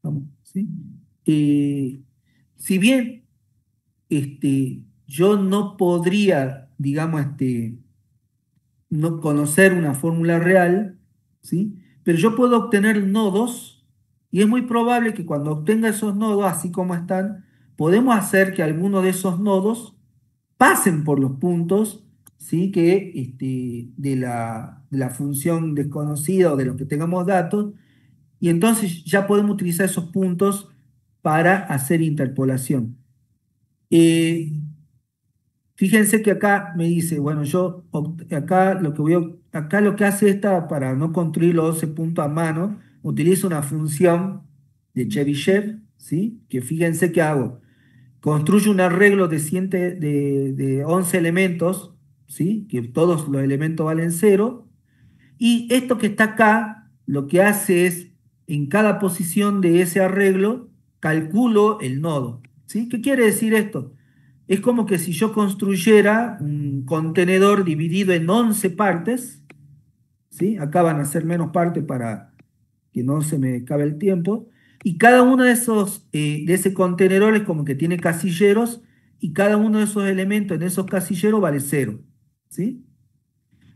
Vamos, ¿sí? Eh, si bien yo no podría, digamos, no conocer una fórmula real, ¿sí? Pero yo puedo obtener nodos y es muy probable que cuando obtenga esos nodos, así como están, podemos hacer que algunos de esos nodos pasen por los puntos, ¿sí? Que, de la función desconocida o de los que tengamos datos, y entonces ya podemos utilizar esos puntos para hacer interpolación. Eh, Fíjense que acá me dice, bueno, acá acá lo que hace esta para no construir los 12 puntos a mano, utilizo una función de Chebyshev, ¿sí? Que fíjense que hago, construyo un arreglo de 11 elementos, ¿sí? Que todos los elementos valen cero, y esto que está acá, lo que hace es, en cada posición de ese arreglo, calculo el nodo. ¿Sí? ¿Qué quiere decir esto? Es como que si yo construyera un contenedor dividido en 11 partes, ¿sí? Acá van a ser menos partes para que no se me acabe el tiempo, y cada uno de ese contenedor es como que tiene casilleros, y cada uno de esos elementos en esos casilleros vale cero. ¿Sí?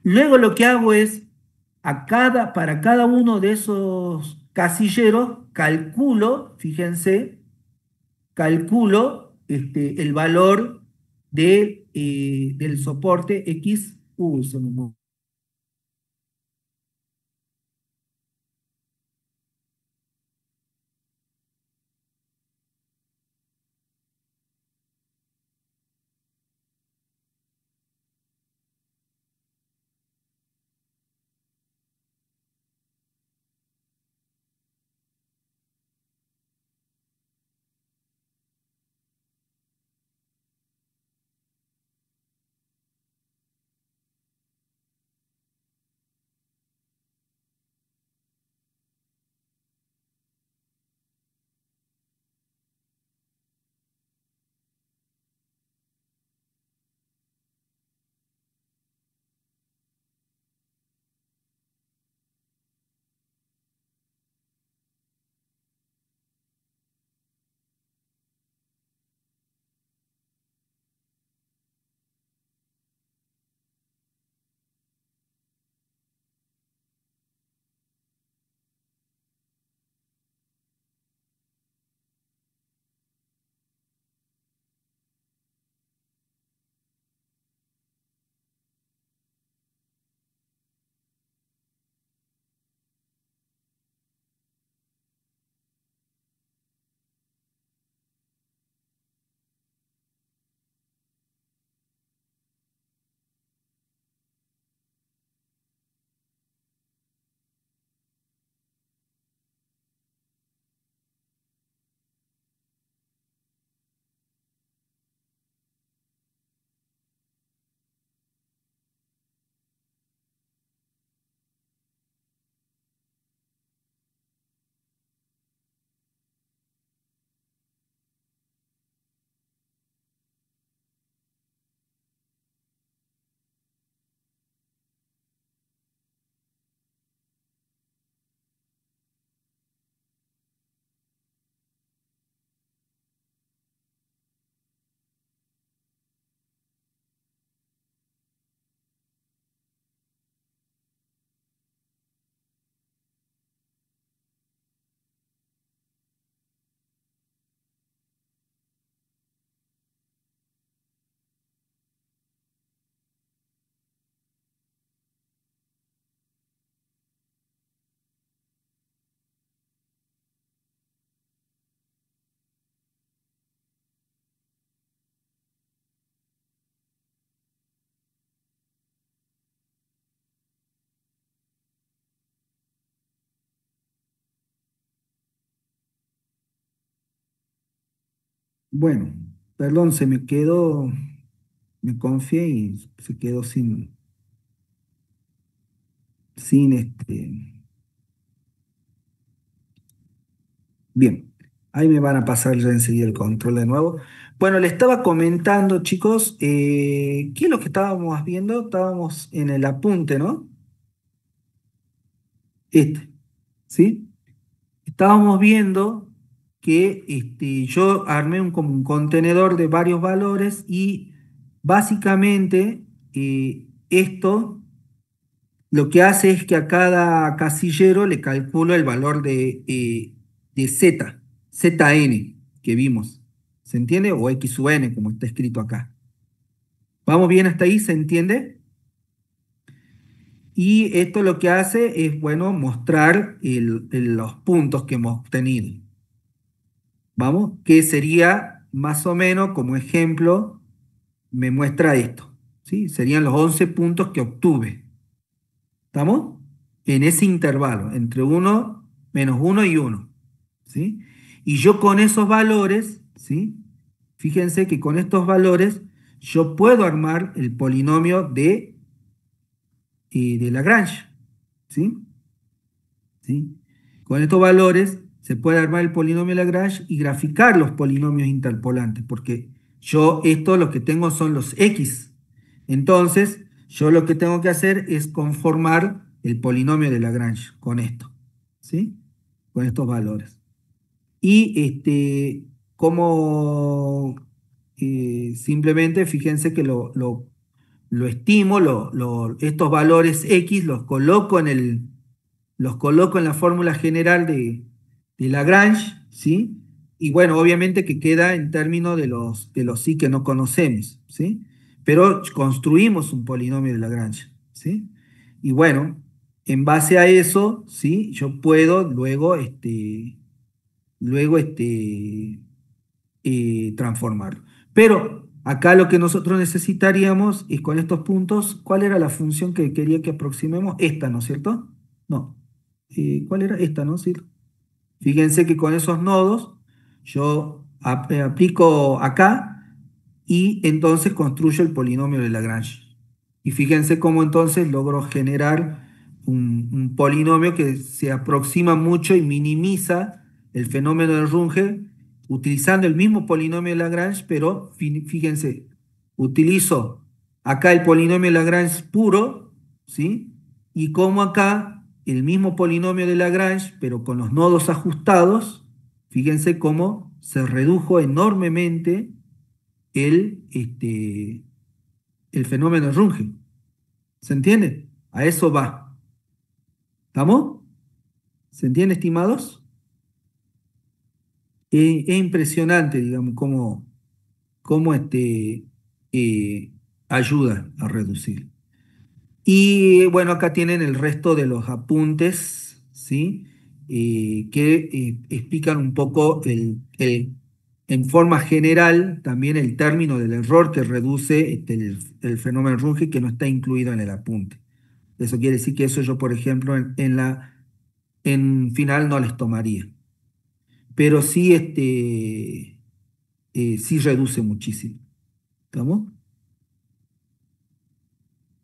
Luego lo que hago es, para cada uno de esos casilleros, calculo el valor del soporte X. Se me movió. Bueno, perdón, me confié y se quedó sin. Bien, ahí me van a pasar ya enseguida el control de nuevo. Bueno, le estaba comentando, chicos, ¿qué es lo que estábamos viendo? Estábamos en el apunte, ¿no? Este. ¿sí? Estábamos viendo que yo armé como un contenedor de varios valores y básicamente esto lo que hace es que a cada casillero le calculo el valor de zn, que vimos. ¿Se entiende? O x sub n, como está escrito acá. ¿Vamos bien hasta ahí? ¿Se entiende? Y esto lo que hace es, bueno, mostrar los puntos que hemos obtenido. ¿Vamos? Que sería más o menos, como ejemplo, me muestra esto. ¿Sí? Serían los 11 puntos que obtuve. ¿Estamos? En ese intervalo, entre 1, menos 1 y 1. ¿Sí? Y yo con esos valores, ¿sí? Fíjense que con estos valores yo puedo armar el polinomio de Lagrange. ¿Sí? ¿Sí? Con estos valores se puede armar el polinomio de Lagrange y graficar los polinomios interpolantes, porque yo esto lo que tengo son los x. Entonces, yo lo que tengo que hacer es conformar el polinomio de Lagrange con esto, ¿sí? Con estos valores. Y como simplemente fíjense que lo estimo, estos valores x los coloco en la fórmula general de Lagrange, ¿sí? Y bueno, obviamente que queda en términos de los sí que no conocemos, ¿sí? Pero construimos un polinomio de Lagrange, ¿sí? Y bueno, en base a eso, ¿sí? Yo puedo luego transformarlo. Pero acá lo que nosotros necesitaríamos es con estos puntos, ¿cuál era la función que quería que aproximemos? Esta, ¿no es cierto? No. ¿Cuál era? Esta, ¿no es cierto? Fíjense que con esos nodos yo aplico acá y entonces construyo el polinomio de Lagrange. Y fíjense cómo entonces logro generar un polinomio que se aproxima mucho y minimiza el fenómeno de Runge utilizando el mismo polinomio de Lagrange, pero fíjense, utilizo acá el polinomio de Lagrange puro, ¿sí? Y como acá el mismo polinomio de Lagrange, pero con los nodos ajustados, fíjense cómo se redujo enormemente el fenómeno de Runge. ¿Se entiende? A eso va. ¿Estamos? ¿Se entiende, estimados? Es impresionante, digamos, cómo ayuda a reducir. Y bueno, acá tienen el resto de los apuntes, ¿sí? Que explican un poco en forma general también el término del error que reduce el fenómeno Runge que no está incluido en el apunte. Eso quiere decir que eso yo, por ejemplo, en final no les tomaría. Pero sí, sí reduce muchísimo. ¿Estamos?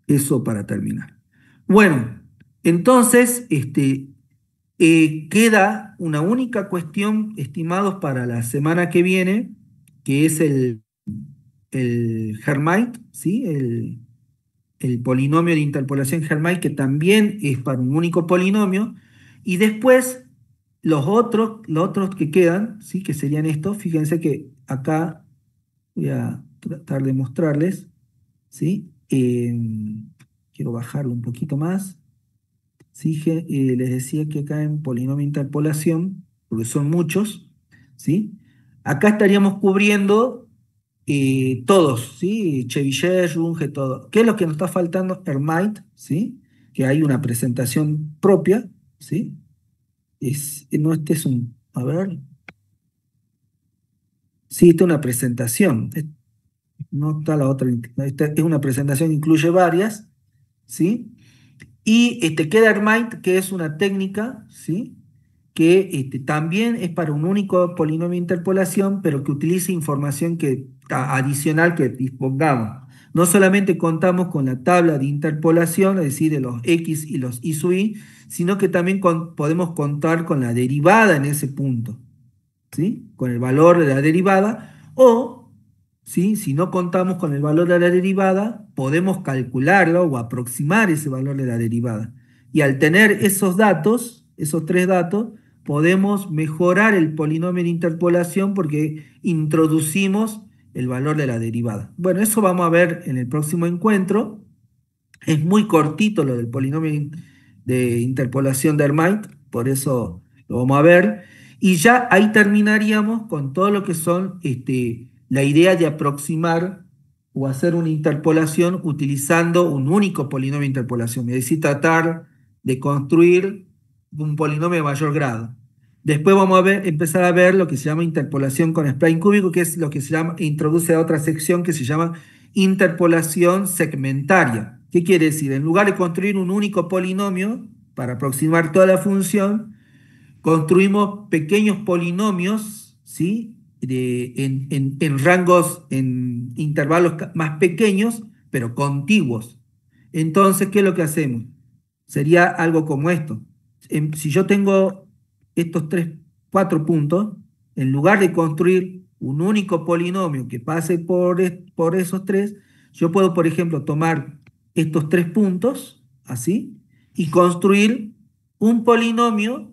Eso para terminar. Bueno, entonces, queda una única cuestión, estimados, para la semana que viene, que es el Hermite, ¿sí? El polinomio de interpolación Hermite, que también es para un único polinomio, y después los otros que quedan, ¿sí? Que serían estos, fíjense que acá voy a tratar de mostrarles, ¿sí? Quiero bajarlo un poquito más. ¿Sí? Les decía que acá en polinomio de interpolación, porque son muchos, ¿sí? Acá estaríamos cubriendo todos, ¿sí? Chebyshev, Runge, todo. ¿Qué es lo que nos está faltando? Hermite, ¿sí? Que hay una presentación propia, ¿sí? No, este es a ver, sí, esta es una presentación, no está la otra, esta es una presentación, incluye varias, ¿sí? Y queda Hermite, que es una técnica, ¿sí? Que también es para un único polinomio de interpolación, pero que utiliza información adicional que dispongamos. No solamente contamos con la tabla de interpolación, es decir, de los x y los i sub i, sino que también podemos contar con la derivada en ese punto, ¿sí? Con el valor de la derivada, o ¿sí? Si no contamos con el valor de la derivada, podemos calcularlo o aproximar ese valor de la derivada. Y al tener esos datos, esos tres datos, podemos mejorar el polinomio de interpolación porque introducimos el valor de la derivada. Bueno, eso vamos a ver en el próximo encuentro. Es muy cortito lo del polinomio de interpolación de Hermite, por eso lo vamos a ver. Y ya ahí terminaríamos con todo lo que son la idea de aproximar o hacer una interpolación utilizando un único polinomio de interpolación, es decir, tratar de construir un polinomio de mayor grado. Después vamos a empezar a ver lo que se llama interpolación con spline cúbico, que es lo que se llama, introduce a otra sección que se llama interpolación segmentaria. ¿Qué quiere decir? En lugar de construir un único polinomio para aproximar toda la función, construimos pequeños polinomios, ¿sí? En rangos, en intervalos más pequeños, pero contiguos. Entonces, ¿qué es lo que hacemos? Sería algo como esto. Si yo tengo estos 4 puntos, en lugar de construir un único polinomio que pase por esos 3, yo puedo, por ejemplo, tomar estos 3 puntos, así, y construir un polinomio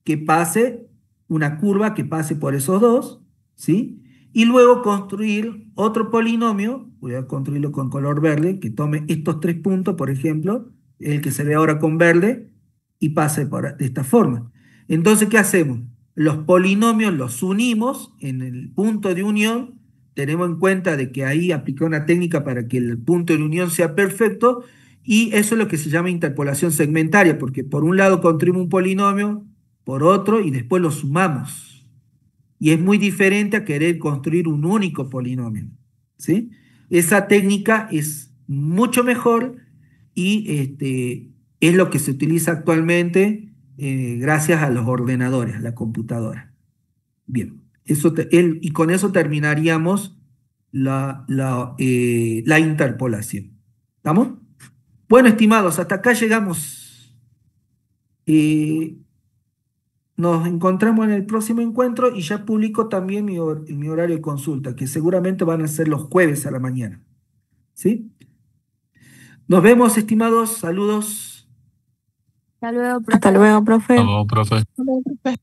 que pase, una curva que pase por esos 2, ¿sí? Y luego construir otro polinomio, voy a construirlo con color verde, que tome estos 3 puntos, por ejemplo, el que se ve ahora con verde, y pase de esta forma. Entonces, ¿qué hacemos? Los polinomios los unimos en el punto de unión, tenemos en cuenta de que ahí aplica una técnica para que el punto de unión sea perfecto, y eso es lo que se llama interpolación segmentaria, porque por un lado construimos un polinomio, por otro, y después lo sumamos. Y es muy diferente a querer construir un único polinomio, ¿sí? Esa técnica es mucho mejor y es lo que se utiliza actualmente gracias a los ordenadores, a la computadora. Bien, y con eso terminaríamos la interpolación. ¿Estamos? Bueno, estimados, hasta acá llegamos. Nos encontramos en el próximo encuentro y ya publico también mi horario de consulta, que seguramente van a ser los jueves a la mañana. ¿Sí? Nos vemos, estimados. Saludos. Hasta luego, profe. Hasta luego, profe. Hasta luego, profe.